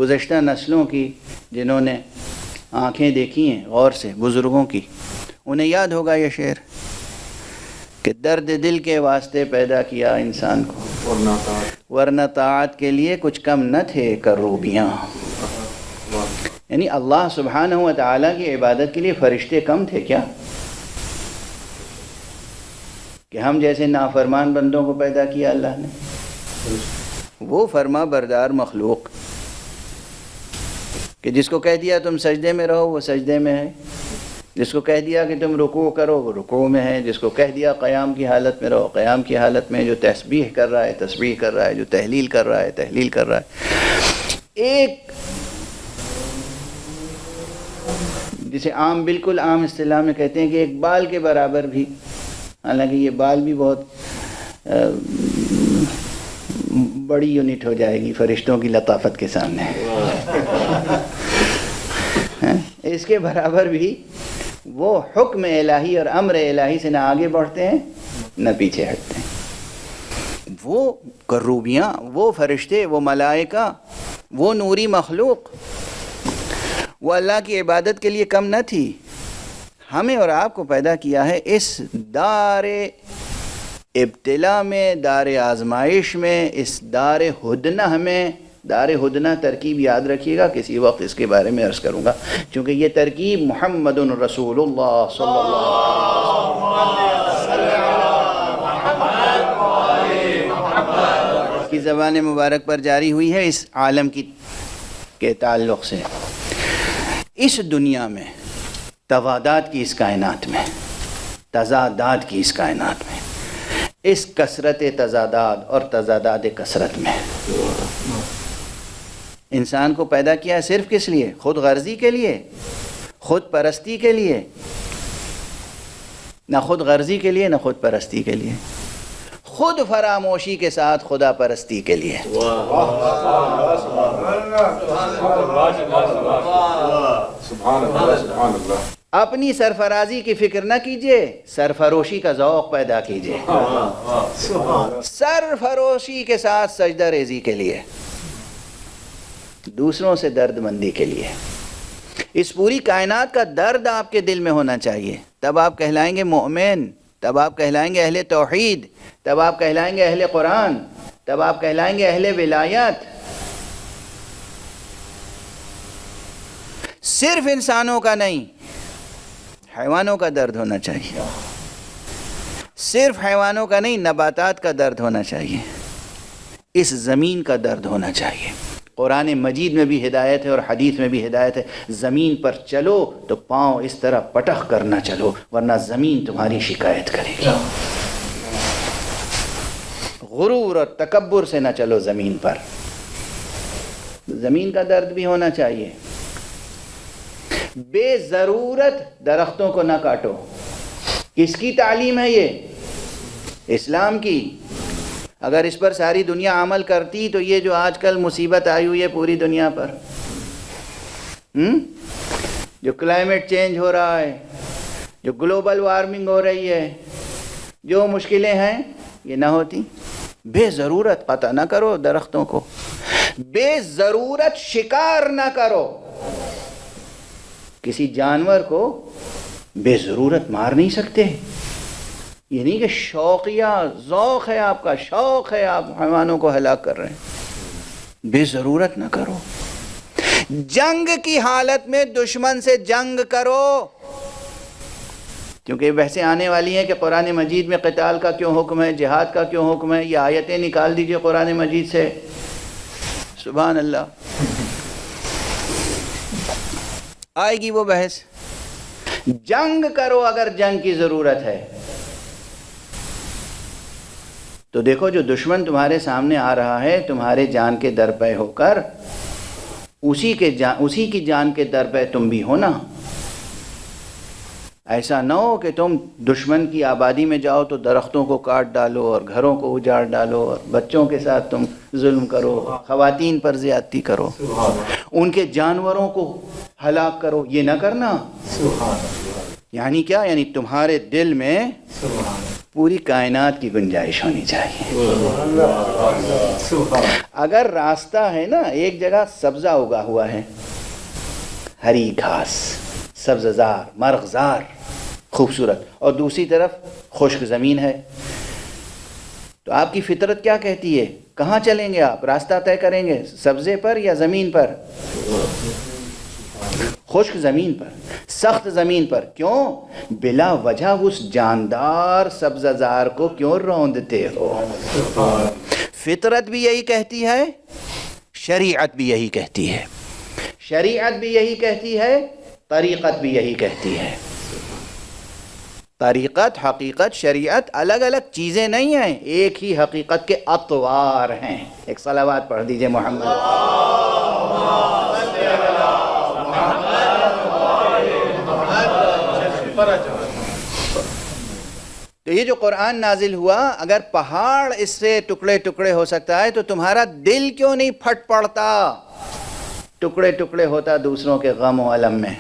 گزشتہ نسلوں کی جنہوں نے آنکھیں دیکھی ہیں غور سے, بزرگوں کی, انہیں یاد ہوگا یہ شعر کہ درد دل کے واسطے پیدا کیا انسان کو, ورنہ طاعت کے لیے کچھ کم نہ تھے کروبیاں. یعنی اللہ سبحانہ و تعالیٰ کی عبادت کے لیے فرشتے کم تھے کیا کہ ہم جیسے نافرمان بندوں کو پیدا کیا اللہ نے؟ وہ فرما بردار مخلوق کہ جس کو کہہ دیا تم سجدے میں رہو وہ سجدے میں ہے, جس کو کہہ دیا کہ تم رکوع کرو وہ رکوع میں ہے, جس کو کہہ دیا قیام کی حالت میں رہو قیام کی حالت میں, جو تسبیح کر رہا ہے تسبیح کر رہا ہے, جو تحلیل کر رہا ہے تحلیل کر رہا ہے. ایک جسے عام بالکل عام اصطلاح میں کہتے ہیں کہ ایک بال کے برابر بھی، حالانکہ یہ بال بھی بہت بڑی یونٹ ہو جائے گی فرشتوں کی لطافت کے سامنے، اس کے برابر بھی وہ حکم الہی اور امر الہی سے نہ آگے بڑھتے ہیں نہ پیچھے ہٹتے ہیں۔ وہ کروبیاں، وہ فرشتے، وہ ملائکہ، وہ نوری مخلوق، وہ اللہ کی عبادت کے لیے کم نہ تھی۔ ہمیں اور آپ کو پیدا کیا ہے اس دار ابتلا میں، دار آزمائش میں، اس دار ہدنہ میں۔ دار ہدنہ ترکیب یاد رکھیے گا، کسی وقت اس کے بارے میں عرض کروں گا، چونکہ یہ ترکیب محمد رسول اللہ صلی اللہ علیہ وسلم کی زبان مبارک پر جاری ہوئی ہے اس عالم کے تعلق سے۔ اس دنیا میں، تضادات کی اس کائنات میں، تضادات کی اس کائنات میں، اس کثرت تضادات اور تضادات کثرت میں انسان کو پیدا کیا ہے صرف کس لیے؟ خود غرضی کے لیے، خود پرستی کے لیے؟ نہ خود غرضی کے لیے نہ خود پرستی کے لیے، خود فراموشی کے ساتھ خدا پرستی کے لیے۔ اپنی سرفرازی کی فکر نہ کیجیے، سرفروشی کا ذوق پیدا کیجیے، سرفروشی کے ساتھ سجدہ ریزی کے لیے، دوسروں سے درد مندی کے لیے۔ اس پوری کائنات کا درد آپ کے دل میں ہونا چاہیے، تب آپ کہلائیں گے مومن، تب آپ کہلائیں گے اہل توحید، تب آپ کہلائیں گے اہل قرآن، تب آپ کہلائیں گے اہل ولایت۔ صرف انسانوں کا نہیں، حیوانوں کا درد ہونا چاہیے، صرف حیوانوں کا نہیں، نباتات کا درد ہونا چاہیے، اس زمین کا درد ہونا چاہیے۔ قرآن مجید میں بھی ہدایت ہے اور حدیث میں بھی ہدایت ہے، زمین پر چلو تو پاؤں اس طرح پٹخ کر نہ چلو ورنہ زمین تمہاری شکایت کرے گی۔ غرور اور تکبر سے نہ چلو زمین پر، زمین کا درد بھی ہونا چاہیے۔ بے ضرورت درختوں کو نہ کاٹو۔ کس کی تعلیم ہے یہ؟ اسلام کی۔ اگر اس پر ساری دنیا عمل کرتی تو یہ جو آج کل مصیبت آئی ہوئی ہے پوری دنیا پر، جو کلائمیٹ چینج ہو رہا ہے، جو گلوبل وارمنگ ہو رہی ہے، جو مشکلیں ہیں، یہ نہ ہوتی۔ بے ضرورت قطع نہ کرو درختوں کو، بے ضرورت شکار نہ کرو۔ کسی جانور کو بے ضرورت مار نہیں سکتے۔ یہ نہیں کہ شوقیہ ذوق ہے آپ کا، شوق ہے، آپ حیوانوں کو ہلاک کر رہے ہیں۔ بے ضرورت نہ کرو۔ جنگ کی حالت میں دشمن سے جنگ کرو، کیونکہ یہ بحثیں آنے والی ہیں کہ قرآن مجید میں قتال کا کیوں حکم ہے، جہاد کا کیوں حکم ہے۔ یہ آیتیں نکال دیجئے قرآن مجید سے، سبحان اللہ، آئے گی وہ بحث۔ جنگ کرو اگر جنگ کی ضرورت ہے تو دیکھو جو دشمن تمہارے سامنے آ رہا ہے تمہارے جان کے در پہ ہو کر، اسی کی جان کے در پہ تم بھی ہونا۔ ایسا نہ ہو کہ تم دشمن کی آبادی میں جاؤ تو درختوں کو کاٹ ڈالو اور گھروں کو اجاڑ ڈالو اور بچوں کے ساتھ تم ظلم کرو، خواتین پر زیادتی کرو، ان کے جانوروں کو ہلاک کرو۔ یہ نہ کرنا۔ یعنی کیا؟ یعنی تمہارے دل میں پوری کائنات کی گنجائش ہونی چاہیے۔ اگر راستہ ہے نا، ایک جگہ سبزہ اگا ہوا ہے، ہری گھاس، سبززار، مرغزار، خوبصورت، اور دوسری طرف خشک زمین ہے، تو آپ کی فطرت کیا کہتی ہے؟ کہاں چلیں گے آپ؟ راستہ طے کریں گے سبزے پر یا زمین پر؟ خشک زمین پر، سخت زمین پر۔ کیوں؟ بلا وجہ اس جاندار سبززار کو کیوں روندتے ہو؟ فطرت بھی یہی کہتی ہے، شریعت بھی یہی کہتی ہے، شریعت بھی یہی کہتی ہے، طریقت بھی یہی کہتی ہے۔ طریقت، حقیقت، شریعت الگ الگ چیزیں نہیں ہیں، ایک ہی حقیقت کے اطوار ہیں۔ ایک صلوات پڑھ دیجئے محمد۔ تو یہ جو قرآن نازل ہوا، اگر پہاڑ اس سے ٹکڑے ٹکڑے ہو سکتا ہے تو تمہارا دل کیوں نہیں پھٹ پڑتا، ٹکڑے ٹکڑے ہوتا دوسروں کے غم و الم میں؟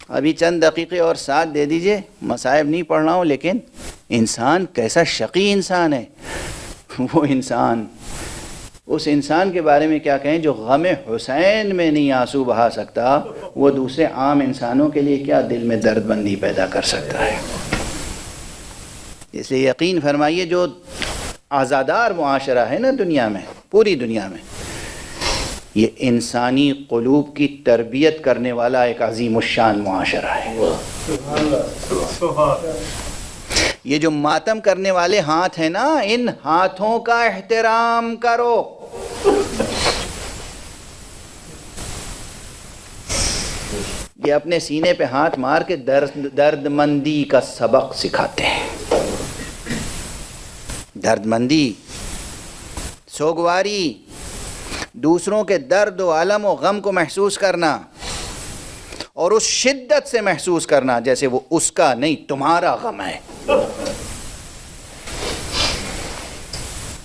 ابھی چند دقیقے اور ساتھ دے دیجئے، مصائب نہیں پڑھ رہا ہوں، لیکن انسان کیسا شقی انسان ہے وہ انسان، اس انسان کے بارے میں کیا کہیں جو غم حسین میں نہیں آنسو بہا سکتا، وہ دوسرے عام انسانوں کے لیے کیا دل میں درد مندی پیدا کر سکتا ہے؟ اس لیے یقین فرمائیے جو آزادار معاشرہ ہے نا دنیا میں، پوری دنیا میں، یہ انسانی قلوب کی تربیت کرنے والا ایک عظیم الشان معاشرہ ہے۔ یہ جو ماتم کرنے والے ہاتھ ہیں نا، ان ہاتھوں کا احترام کرو۔ یہ اپنے سینے پہ ہاتھ مار کے درد مندی کا سبق سکھاتے ہیں۔ درد مندی، سوگواری، دوسروں کے درد و الم و غم کو محسوس کرنا، اور اس شدت سے محسوس کرنا جیسے وہ اس کا نہیں تمہارا غم ہے۔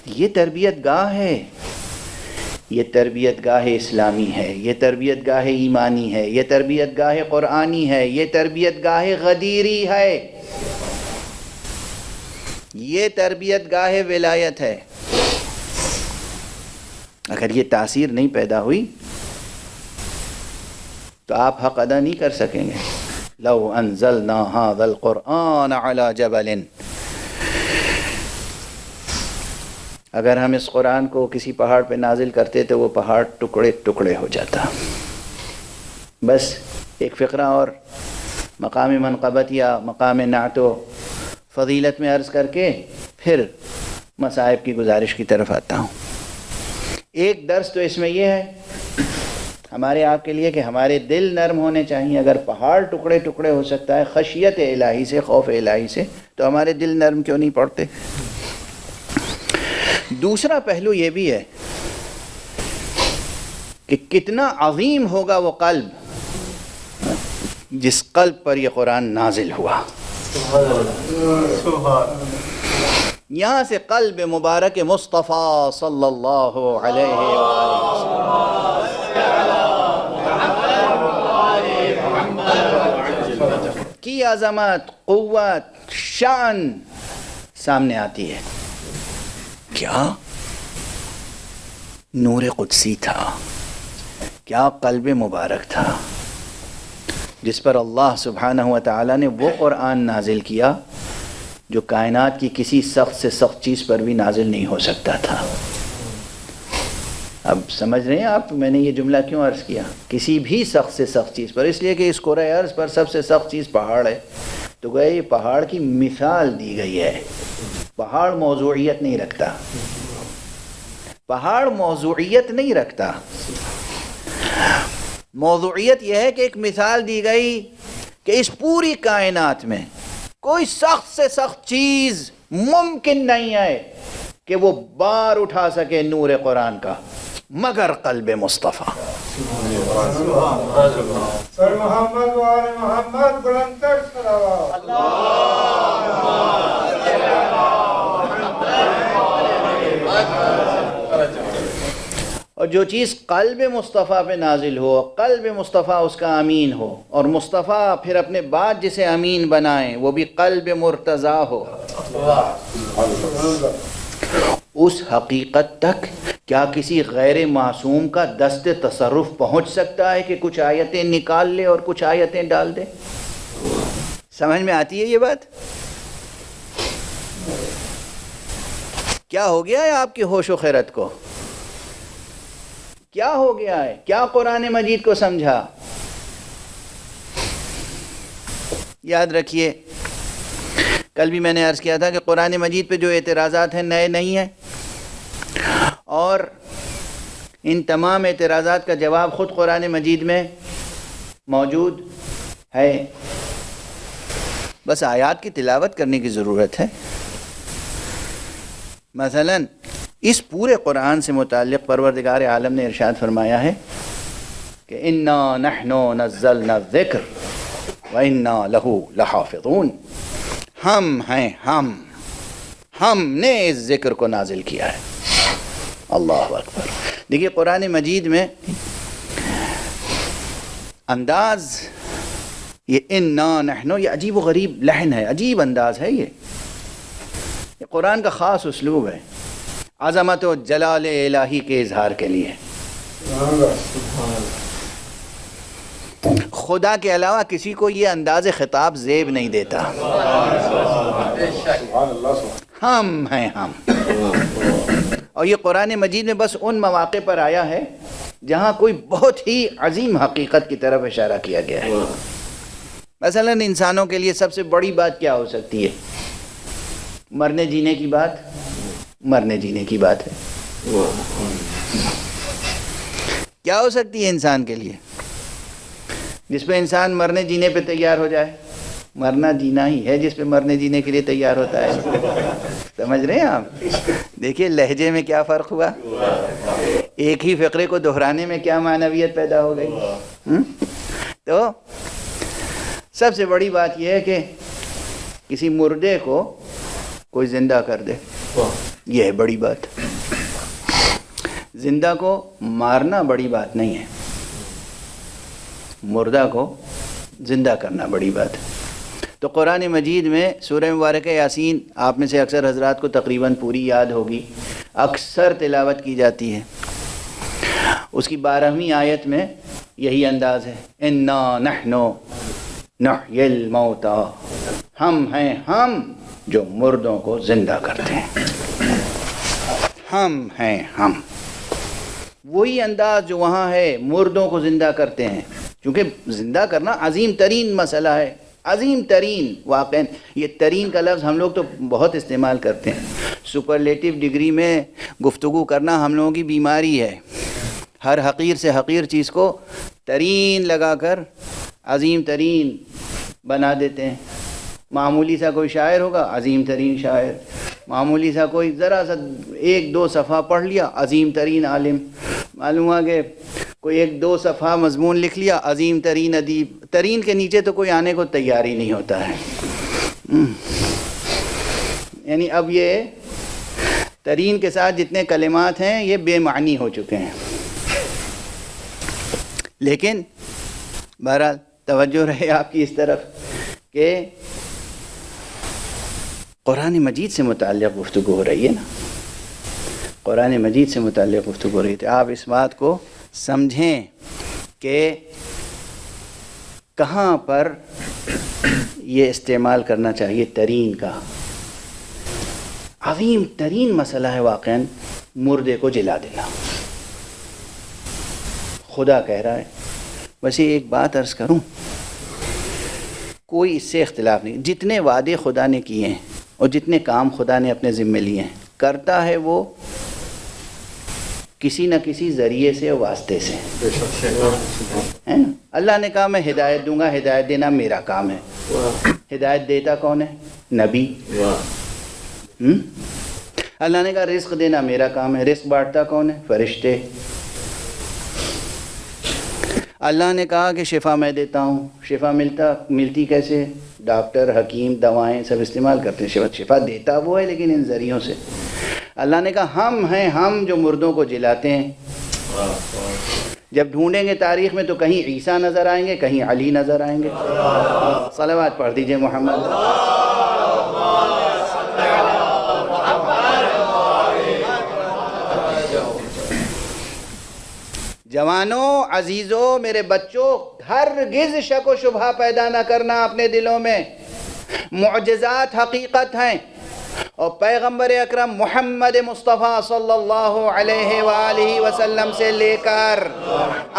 یہ تربیت گاہ ہے، یہ تربیت گاہ اسلامی ہے، یہ تربیت گاہ ایمانی ہے، یہ تربیت گاہ قرآنی ہے، یہ تربیت گاہ غدیری ہے، یہ تربیت گاہ ولایت ہے۔ اگر یہ تاثیر نہیں پیدا ہوئی تو آپ حق ادا نہیں کر سکیں گے۔ لو انزلنا هذا القرآن على جبل، اگر ہم اس قرآن کو کسی پہاڑ پہ نازل کرتے تو وہ پہاڑ ٹکڑے ٹکڑے ہو جاتا۔ بس ایک فقرہ اور مقام منقبت یا مقام نعت و فضیلت میں عرض کر کے پھر مصائب کی گزارش کی طرف آتا ہوں۔ ایک درس تو اس میں یہ ہے ہمارے آپ کے لیے کہ ہمارے دل نرم ہونے چاہیے۔ اگر پہاڑ ٹکڑے ٹکڑے ہو سکتا ہے خشیت الہی سے، خوف الہی سے، تو ہمارے دل نرم کیوں نہیں پڑتے؟ دوسرا پہلو یہ بھی ہے کہ کتنا عظیم ہوگا وہ قلب جس قلب پر یہ قرآن نازل ہوا۔ یہاں سے قلب مبارک مصطفیٰ صلی اللہ علیہ وآلہ وسلم کی عظمت، قوت، شان سامنے آتی ہے۔ کیا نور قدسی تھا، کیا قلب مبارک تھا جس پر اللہ سبحانہ و تعالیٰ نے وہ قرآن نازل کیا جو کائنات کی کسی سخت سے سخت چیز پر بھی نازل نہیں ہو سکتا تھا۔ اب سمجھ رہے ہیں آپ میں نے یہ جملہ کیوں عرض کیا؟ کسی بھی سخت سے سخت چیز پر، اس لیے کہ اس کرۂ ارض پر سب سے سخت چیز پہاڑ ہے، تو گویا یہ پہاڑ کی مثال دی گئی ہے۔ پہاڑ موضوعیت نہیں رکھتا، پہاڑ موضوعیت نہیں رکھتا، موضوعیت یہ ہے کہ ایک مثال دی گئی کہ اس پوری کائنات میں کوئی سخت سے سخت چیز ممکن نہیں ہے کہ وہ بار اٹھا سکے نور قرآن کا مگر قلب مصطفیٰ۔ سر محمد و آل محمد بلندتر صلوات۔ اور جو چیز قلب مصطفیٰ پہ نازل ہو، قلب مصطفیٰ اس کا امین ہو، اور مصطفیٰ پھر اپنے بعد جسے امین بنائیں وہ بھی قلب مرتضیٰ ہو، اس حقیقت تک کیا کسی غیر معصوم کا دست تصرف پہنچ سکتا ہے کہ کچھ آیتیں نکال لے اور کچھ آیتیں ڈال دے؟ سمجھ میں آتی ہے یہ بات؟ کیا ہو گیا ہے آپ کی ہوش و خیرت کو؟ کیا ہو گیا ہے؟ کیا قرآن مجید کو سمجھا؟ یاد رکھیے کل بھی میں نے عرض کیا تھا کہ قرآن مجید پہ جو اعتراضات ہیں نئے نہیں ہیں، اور ان تمام اعتراضات کا جواب خود قرآن مجید میں موجود ہے، بس آیات کی تلاوت کرنے کی ضرورت ہے۔ مثلا اس پورے قرآن سے متعلق پروردگار عالم نے ارشاد فرمایا ہے کہ اِنَّا نَحْنُ نَزَّلْنَا الذِّكْرَ وَإِنَّا لَهُ لَحَافِظُونَ، ہم ہیں، ہم نے اس ذکر کو نازل کیا ہے۔ اللہ اکبر۔ دیکھیے قرآن مجید میں انداز یہ اِنَّا نَحْنُ، یہ عجیب و غریب لحن ہے، عجیب انداز ہے، یہ قرآن کا خاص اسلوب ہے عظمت و جلال الہی کے اظہار کے لیے۔ خدا کے علاوہ کسی کو یہ انداز خطاب زیب نہیں دیتا۔ ہم ہیں، ہم۔ اور یہ قرآن مجید میں بس ان مواقع پر آیا ہے جہاں کوئی بہت ہی عظیم حقیقت کی طرف اشارہ کیا گیا ہے۔ مثلا انسانوں کے لیے سب سے بڑی بات کیا ہو سکتی ہے؟ مرنے جینے کی بات، مرنے جینے کی بات ہے۔ کیا ہو سکتی ہے انسان کے لیے جس پہ انسان مرنے جینے پہ تیار ہو جائے؟ مرنا جینا ہی ہے جس پہ مرنے جینے کے لیے تیار ہوتا ہے۔ سمجھ رہے ہیں آپ؟ دیکھیے لہجے میں کیا فرق ہوا، ایک ہی فقرے کو دہرانے میں کیا معنویت پیدا ہو گئی۔ تو سب سے بڑی بات یہ ہے کہ کسی مردے کو کوئی زندہ کر دے، یہ ہے بڑی بات۔ زندہ کو مارنا بڑی بات نہیں ہے، مردہ کو زندہ کرنا بڑی بات ہے۔ تو قرآن مجید میں سورہ مبارکہ یاسین آپ میں سے اکثر حضرات کو تقریباً پوری یاد ہوگی، اکثر تلاوت کی جاتی ہے۔ اس کی 12ویں آیت میں یہی انداز ہے، اِنَّا نَحْنُ نُحْيِي الْمَوْتَى، ہم ہیں، ہم جو مردوں کو زندہ کرتے ہیں۔ ہم ہیں، ہم، وہی انداز جو وہاں ہے، مردوں کو زندہ کرتے ہیں، کیونکہ زندہ کرنا عظیم ترین مسئلہ ہے، عظیم ترین۔ واقعاً یہ ترین کا لفظ ہم لوگ تو بہت استعمال کرتے ہیں، سپرلیٹو ڈگری میں گفتگو کرنا ہم لوگوں کی بیماری ہے۔ ہر حقیر سے حقیر چیز کو ترین لگا کر عظیم ترین بنا دیتے ہیں۔ معمولی سا کوئی شاعر ہوگا، عظیم ترین شاعر، معمولی سا کوئی ذرا سا 1-2 صفحہ پڑھ لیا، عظیم ترین عالم، معلوم ہوا کہ کوئی 1-2 صفحہ مضمون لکھ لیا، عظیم ترین ادیب۔ ترین کے نیچے تو کوئی آنے کو تیار ہی نہیں ہوتا ہے۔ یعنی اب یہ ترین کے ساتھ جتنے کلمات ہیں یہ بے معنی ہو چکے ہیں۔ لیکن بہرحال توجہ رہے آپ کی اس طرف کہ قرآن مجید سے متعلق گفتگو ہو رہی ہے نا، قرآن مجید سے متعلق گفتگو ہو رہی ہے۔ آپ اس بات کو سمجھیں کہ کہاں پر یہ استعمال کرنا چاہیے ترین کا۔ عظیم ترین مسئلہ ہے واقعاً مردے کو جلا دینا۔ خدا کہہ رہا ہے، ویسے ایک بات عرض کروں، کوئی اس سے اختلاف نہیں، جتنے وعدے خدا نے کیے ہیں اور جتنے کام خدا نے اپنے ذمے لیے ہیں، کرتا ہے وہ کسی نہ کسی ذریعے سے اور واسطے سے، ہے نا؟ اللہ نے کہا میں ہدایت دوں گا، ہدایت دینا میرا کام ہے۔ ہدایت دیتا کون ہے؟ نبی۔ اللہ نے کہا رزق دینا میرا کام ہے، رزق بانٹتا کون ہے؟ فرشتے۔ اللہ نے کہا کہ شفا میں دیتا ہوں، شفا ملتی کیسے؟ ڈاکٹر، حکیم، دوائیں سب استعمال کرتے ہیں، شفا دیتا وہ ہے لیکن ان ذریعوں سے۔ اللہ نے کہا ہم ہیں، ہم جو مردوں کو جلاتے ہیں۔ جب ڈھونڈیں گے تاریخ میں تو کہیں عیسیٰ نظر آئیں گے، کہیں علی نظر آئیں گے۔ صلوات پڑھ دیجئے محمد۔ جوانوں، عزیزوں، میرے بچوں، ہرگز شک و شبہ پیدا نہ کرنا اپنے دلوں میں۔ معجزات حقیقت ہیں، اور پیغمبر اکرم محمد مصطفیٰ صلی اللہ علیہ وآلہ وسلم سے لے کر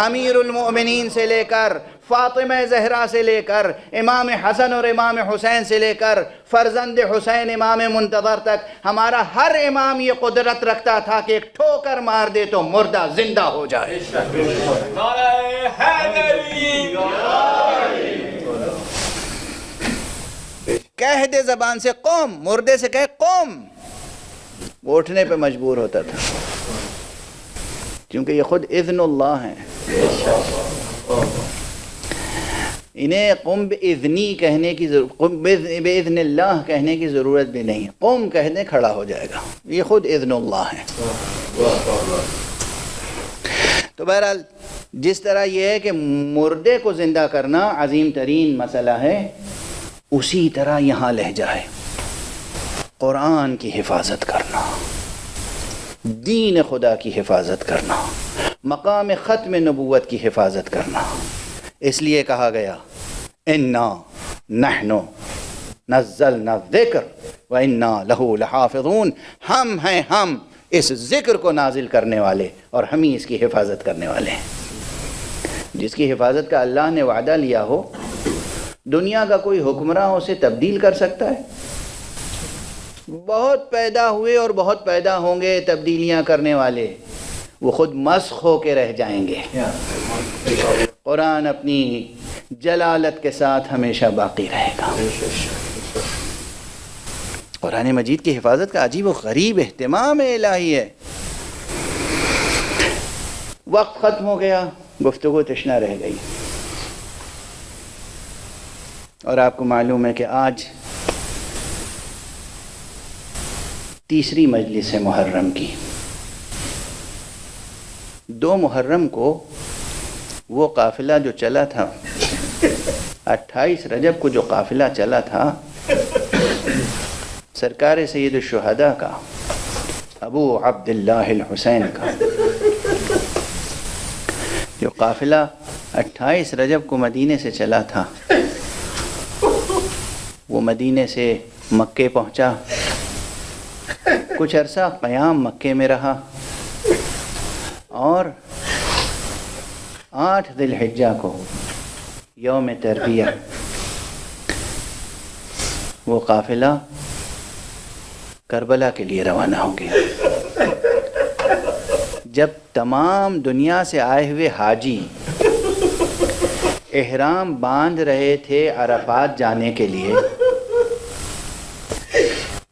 امیر المؤمنین سے لے کر فاطمہ زہرا سے لے کر امام حسن اور امام حسین سے لے کر فرزند حسین امام منتظر تک، ہمارا ہر امام یہ قدرت رکھتا تھا کہ ایک ٹھوکر مار دے تو مردہ زندہ ہو جائے۔ کہہ دے زبان سے قوم، مردے سے کہے قوم، وہ اٹھنے پہ مجبور ہوتا تھا، کیونکہ یہ خود اذن اللہ ہے۔ انہیں قم بإذنی کہنے کی قم بإذن اللہ کہنے کی ضرورت بھی نہیں ہے، قم کہنے کھڑا ہو جائے گا، یہ خود اذن اللہ ہے۔ تو بہرحال جس طرح یہ ہے کہ مردے کو زندہ کرنا عظیم ترین مسئلہ ہے، اسی طرح یہاں لہجہ ہے قرآن کی حفاظت کرنا، دین خدا کی حفاظت کرنا، مقام ختم نبوت کی حفاظت کرنا۔ اس لیے کہا گیا انا نحن نزلنا الذکر وانا لہ لحافظون، ہم ہیں ہم اس ذکر کو نازل کرنے والے اور ہم ہی اس کی حفاظت کرنے والے ہیں۔ جس کی حفاظت کا اللہ نے وعدہ لیا ہو، دنیا کا کوئی حکمراں اسے تبدیل کر سکتا ہے؟ بہت پیدا ہوئے اور بہت پیدا ہوں گے تبدیلیاں کرنے والے، وہ خود مسخ ہو کے رہ جائیں گے۔ قرآن اپنی جلالت کے ساتھ ہمیشہ باقی رہے گا۔ قرآن مجید کی حفاظت کا عجیب و غریب اہتمام الہی ہے۔ وقت ختم ہو گیا، گفتگو تشنا رہ گئی، اور آپ کو معلوم ہے کہ آج تیسری مجلس ہے محرم کی۔ 2 محرم کو وہ قافلہ جو چلا تھا، 28 رجب کو جو قافلہ چلا تھا، سرکار سید الشہداء کا، ابو عبداللہ الحسین کا، جو قافلہ 28 رجب کو مدینے سے چلا تھا، وہ مدینے سے مکے پہنچا، کچھ عرصہ قیام مکے میں رہا، اور 8 ذی الحجہ کو یوم تربیہ وہ قافلہ کربلا کے لیے روانہ ہو گیا۔ جب تمام دنیا سے آئے ہوئے حاجی احرام باندھ رہے تھے عرفات جانے کے لیے،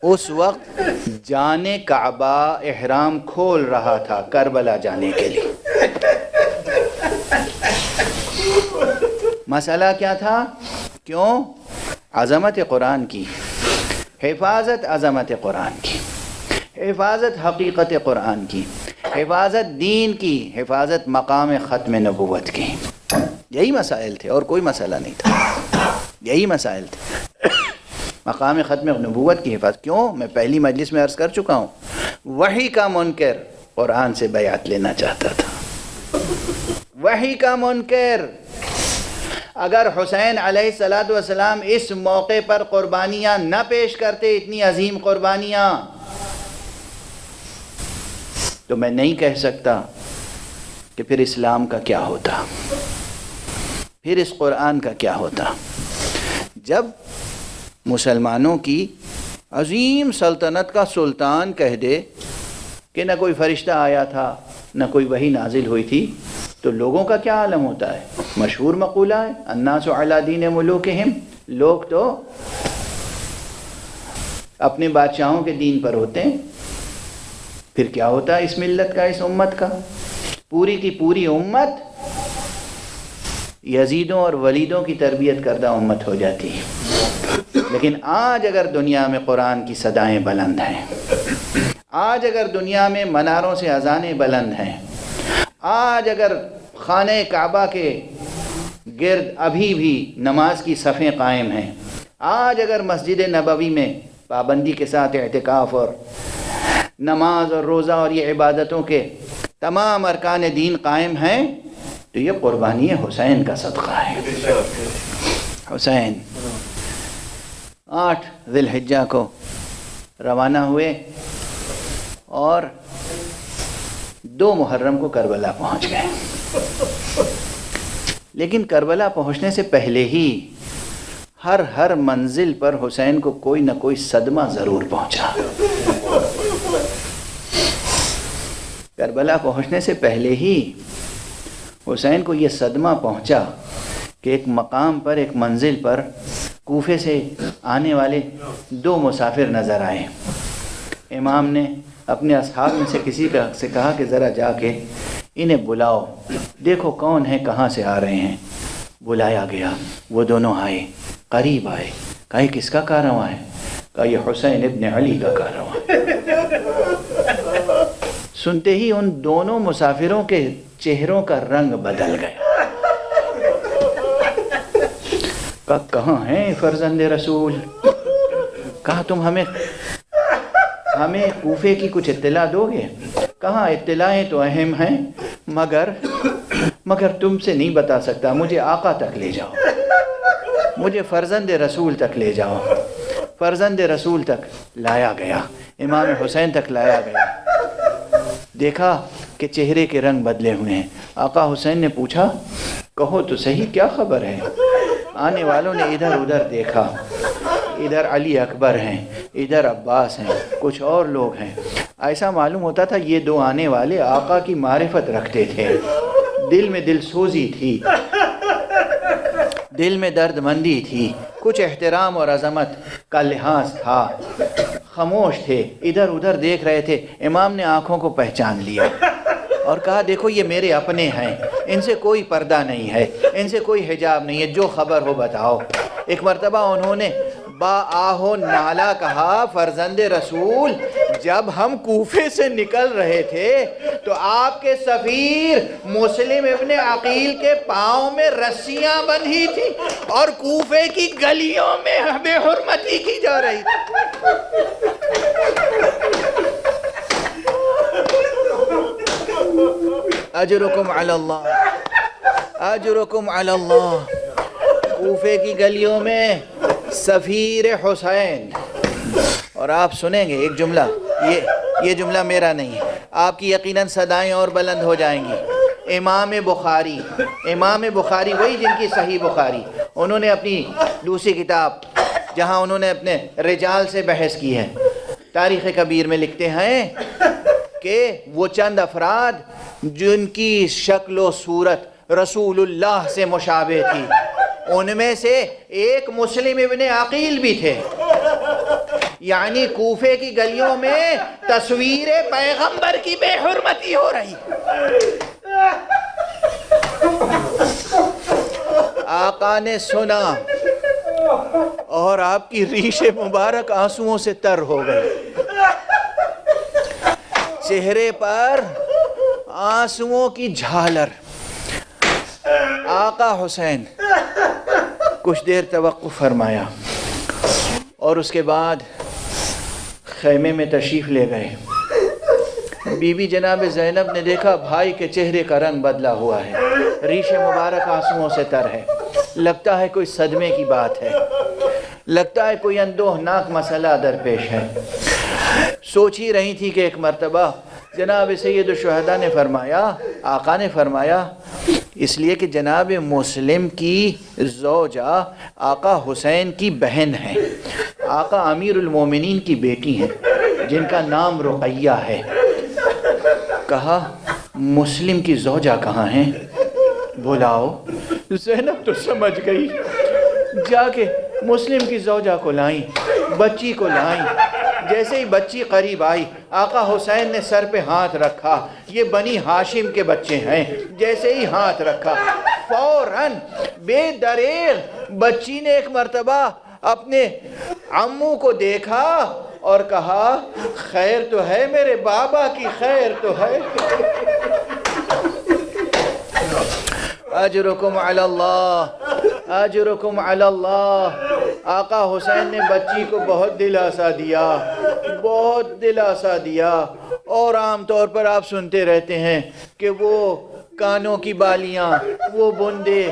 اس وقت جانے کعبہ احرام کھول رہا تھا کربلا جانے کے لیے۔ مسئلہ کیا تھا؟ کیوں؟ عظمت قرآن کی حفاظت، عظمت قرآن کی حفاظت، حقیقت قرآن کی حفاظت، دین کی حفاظت، مقام ختم نبوت کی۔ یہی مسائل تھے اور کوئی مسئلہ نہیں تھا، یہی مسائل تھے۔ مقام ختم نبوت کی حفاظت۔ کیوں؟ میں پہلی مجلس میں عرض کر چکا ہوں، وحی کا منکر قرآن سے بیعت لینا چاہتا تھا۔ وحی کا منکر، اگر حسین علیہ السلام اس موقع پر قربانیاں نہ پیش کرتے، اتنی عظیم قربانیاں، تو میں نہیں کہہ سکتا کہ پھر اسلام کا کیا ہوتا، پھر اس قرآن کا کیا ہوتا۔ جب مسلمانوں کی عظیم سلطنت کا سلطان کہہ دے کہ نہ کوئی فرشتہ آیا تھا، نہ کوئی وحی نازل ہوئی تھی، تو لوگوں کا کیا عالم ہوتا ہے؟ مشہور مقولہ ہے، الناس علی دین ملوکہم، لوگ تو اپنے بادشاہوں کے دین پر ہوتے ہیں۔ پھر کیا ہوتا ہے اس ملت کا، اس امت کا؟ پوری کی پوری امت یزیدوں اور ولیدوں کی تربیت کردہ امت ہو جاتی ہے۔ لیکن آج اگر دنیا میں قرآن کی صدائیں بلند ہیں، آج اگر دنیا میں مناروں سے اذانیں بلند ہیں، آج اگر خانہ کعبہ کے گرد ابھی بھی نماز کی صفیں قائم ہیں، آج اگر مسجد نبوی میں پابندی کے ساتھ اعتکاف اور نماز اور روزہ اور یہ عبادتوں کے تمام ارکان دین قائم ہیں، تو یہ قربانی حسین کا صدقہ ہے۔ حسین 8 ذی الحجہ کو روانہ ہوئے اور 2 محرم کو کربلا پہنچ گئے۔ لیکن کربلا پہنچنے سے پہلے ہی ہر منزل پر حسین کو کوئی نہ کوئی صدمہ ضرور پہنچا۔ کربلا پہنچنے سے پہلے ہی حسین کو یہ صدمہ پہنچا کہ ایک مقام پر، ایک منزل پر کوفے سے آنے والے 2 مسافر نظر آئے۔ امام نے اپنے اصحاب میں سے کسی سے کہا کہ ذرا جا کے انہیں بلاؤ، دیکھو کون ہیں، کہاں سے آ رہے ہیں۔ بلایا گیا، وہ دونوں آئے، قریب آئے، کہا یہ کس کا کارواں ہے؟ کہا یہ حسین ابن علی کا کارواں ہے۔ سنتے ہی ان دونوں مسافروں کے چہروں کا رنگ بدل گیا۔ کہا کہاں ہیں فرزند رسول؟ کہا تم ہمیں کوفے کی کچھ اطلاع دو گے؟ کہاں اطلاعیں تو اہم ہیں، مگر تم سے نہیں بتا سکتا، مجھے آقا تک لے جاؤ، مجھے فرزند رسول تک لے جاؤ۔ فرزند رسول تک لایا گیا، امام حسین تک لایا گیا، دیکھا کہ چہرے کے رنگ بدلے ہوئے ہیں۔ آقا حسین نے پوچھا کہو تو صحیح کیا خبر ہے؟ آنے والوں نے ادھر ادھر دیکھا، ادھر علی اکبر ہیں، ادھر عباس ہیں، کچھ اور لوگ ہیں۔ ایسا معلوم ہوتا تھا یہ دو آنے والے آقا کی معرفت رکھتے تھے، دل میں دل سوزی تھی، دل میں درد مندی تھی، کچھ احترام اور عظمت کا لحاظ تھا، خاموش تھے، ادھر ادھر دیکھ رہے تھے۔ امام نے آنکھوں کو پہچان لیا اور کہا دیکھو یہ میرے اپنے ہیں، ان سے کوئی پردہ نہیں ہے، ان سے کوئی حجاب نہیں ہے، جو خبر ہو بتاؤ۔ ایک مرتبہ انہوں نے با آہو نالا کہا، فرزند رسول جب ہم کوفے سے نکل رہے تھے تو آپ کے سفیر مسلم ابن عقیل کے پاؤں میں رسیاں بندھی تھی اور کوفے کی گلیوں میں بے حرمتی کی جا رہی تھی۔ اجرکم علی اللہ، اجرکم علی اللہ۔ کوفے کی گلیوں میں سفیر حسین، اور آپ سنیں گے ایک جملہ، یہ جملہ میرا نہیں ہے، آپ کی یقیناً صدائیں اور بلند ہو جائیں گی۔ امام بخاری وہی جن کی صحیح بخاری، انہوں نے اپنی دوسری کتاب جہاں انہوں نے اپنے رجال سے بحث کی ہے، تاریخ کبیر میں لکھتے ہیں کہ وہ چند افراد جن کی شکل و صورت رسول اللہ سے مشابہ تھی، ان میں سے ایک مسلم ابن عقیل بھی تھے۔ یعنی کوفے کی گلیوں میں تصویر پیغمبر کی بے حرمتی ہو رہی۔ آقا نے سنا اور آپ کی ریش مبارک آنسوؤں سے تر ہو گئی، چہرے پر آنسوؤں کی جھالر۔ آقا حسین کچھ دیر توقف فرمایا اور اس کے بعد خیمے میں تشریف لے گئے۔ بی بی جناب زینب نے دیکھا بھائی کے چہرے کا رنگ بدلا ہوا ہے، ریش مبارک آنسوؤں سے تر ہے، لگتا ہے کوئی صدمے کی بات ہے، لگتا ہے کوئی اندوہناک مسئلہ درپیش ہے۔ سوچ ہی رہی تھی کہ ایک مرتبہ جناب سید الشہداء نے فرمایا، آقا نے فرمایا، اس لیے کہ جناب مسلم کی زوجہ آقا حسین کی بہن ہے، آقا امیر المومنین کی بیٹی ہیں جن کا نام رقیہ ہے۔ کہا مسلم کی زوجہ کہاں ہیں؟ بلاؤ۔ زینب تو سمجھ گئی، جا کے مسلم کی زوجہ کو لائیں، بچی کو لائیں۔ جیسے ہی بچی قریب آئی، آقا حسین نے سر پہ ہاتھ رکھا، یہ بنی ہاشم کے بچے ہیں۔ جیسے ہی ہاتھ رکھا، فوراً بے دریغ بچی نے ایک مرتبہ اپنے عمو کو دیکھا اور کہا خیر تو ہے میرے بابا کی، خیر تو ہے۔ اجرکم علی اللہ، اجرکم علی اللہ۔ آقا حسین نے بچی کو بہت دلاسا دیا، بہت دلاسا دیا۔ اور عام طور پر آپ سنتے رہتے ہیں کہ وہ کانوں کی بالیاں، وہ بندے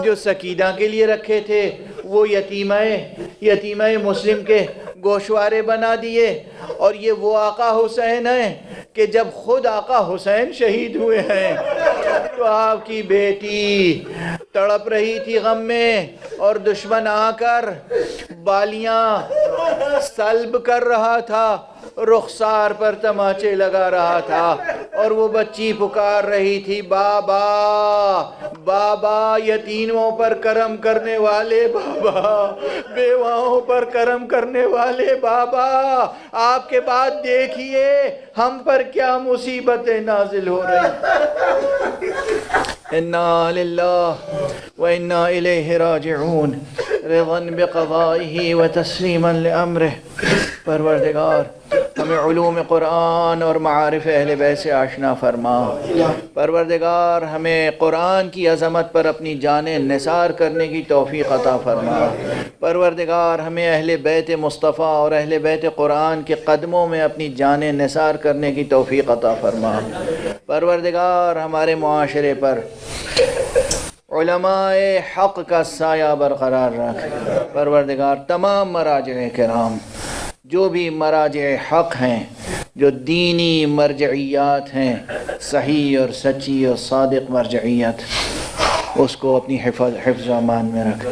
جو سکینہ کے لیے رکھے تھے، وہ یتیمہ مسلم کے گوشوارے بنا دیے۔ اور یہ وہ آقا حسین ہیں کہ جب خود آقا حسین شہید ہوئے ہیں تو آپ کی بیٹی تڑپ رہی تھی غم میں، اور دشمن آ کر بالیاں سلب کر رہا تھا، رخسار پر تماچے لگا رہا تھا، اور وہ بچی پکار رہی تھی بابا بابا، یتیموں پر کرم کرنے والے بابا، بیواؤں پر کرم کرنے والے بابا، آپ کے بعد دیکھیے ہم پر کیا مصیبتیں نازل ہو رہی۔ انا للہ و انا الیہ راجعون رضا بقضائہ و تسلیما لامرہ۔ پروردگار ہمیں علوم قرآن اور معارف اہل بیت سے آشنا فرما۔ پروردگار ہمیں قرآن کی عظمت پر اپنی جانیں نثار کرنے کی توفیق عطا فرما۔ پروردگار ہمیں اہل بیت مصطفیٰ اور اہل بیت قرآن کے قدموں میں اپنی جانیں نثار کرنے کی توفیق عطا فرما۔ پروردگار ہمارے معاشرے پر علماء حق کا سایہ برقرار رکھ۔ پروردگار تمام مراجع کرام، جو بھی مراجع حق ہیں، جو دینی مرجعیات ہیں، صحیح اور سچی اور صادق مرجعیت، اس کو اپنی حفظ و امان میں رکھ۔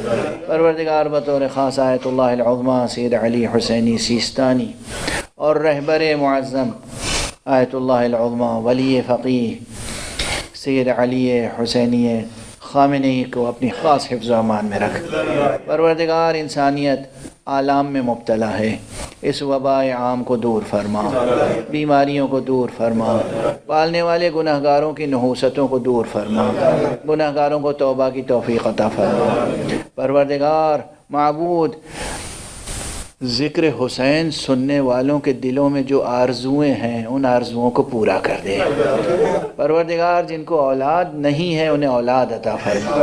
پروردگار بطور خاص آیت اللہ العظمیٰ سید علی حسینی سیستانی اور رہبر معظم آیت اللہ العظمیٰ ولی فقیہ سید علی حسینی خامنئی کو اپنی خاص حفظ و امان میں رکھ۔ پروردگار انسانیت آلام میں مبتلا ہے، اس وباء عام کو دور فرما، بیماریوں کو دور فرما، پالنے والے گناہ گاروں کی نحوستوں کو دور فرما، گناہ گاروں کو توبہ کی توفیق عطا فرما۔ پروردگار معبود ذکر حسین سننے والوں کے دلوں میں جو آرزویں ہیں ان آرزوؤں کو پورا کر دے۔ پروردگار جن کو اولاد نہیں ہے انہیں اولاد عطا فرما۔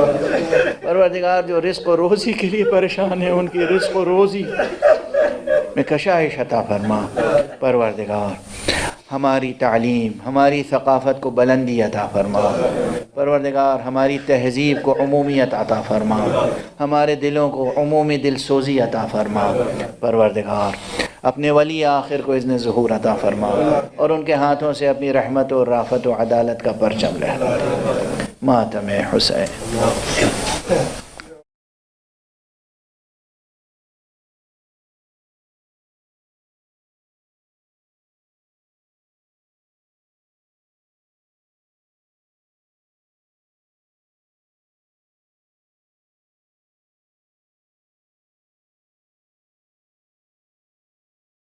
پروردگار جو رزق و روزی کے لیے پریشان ہیں ان کی رزق و روزی میں کشائش عطا فرما۔ پروردگار ہماری تعلیم، ہماری ثقافت کو بلندی عطا فرما۔ پروردگار ہماری تہذیب کو عمومیت عطا فرما، ہمارے دلوں کو عمومی دل سوزی عطا فرما۔ پروردگار اپنے ولی آخر کو اذن ظہور عطا فرما اور ان کے ہاتھوں سے اپنی رحمت و رافت و عدالت کا پرچم لہرا۔ ماتم حسین۔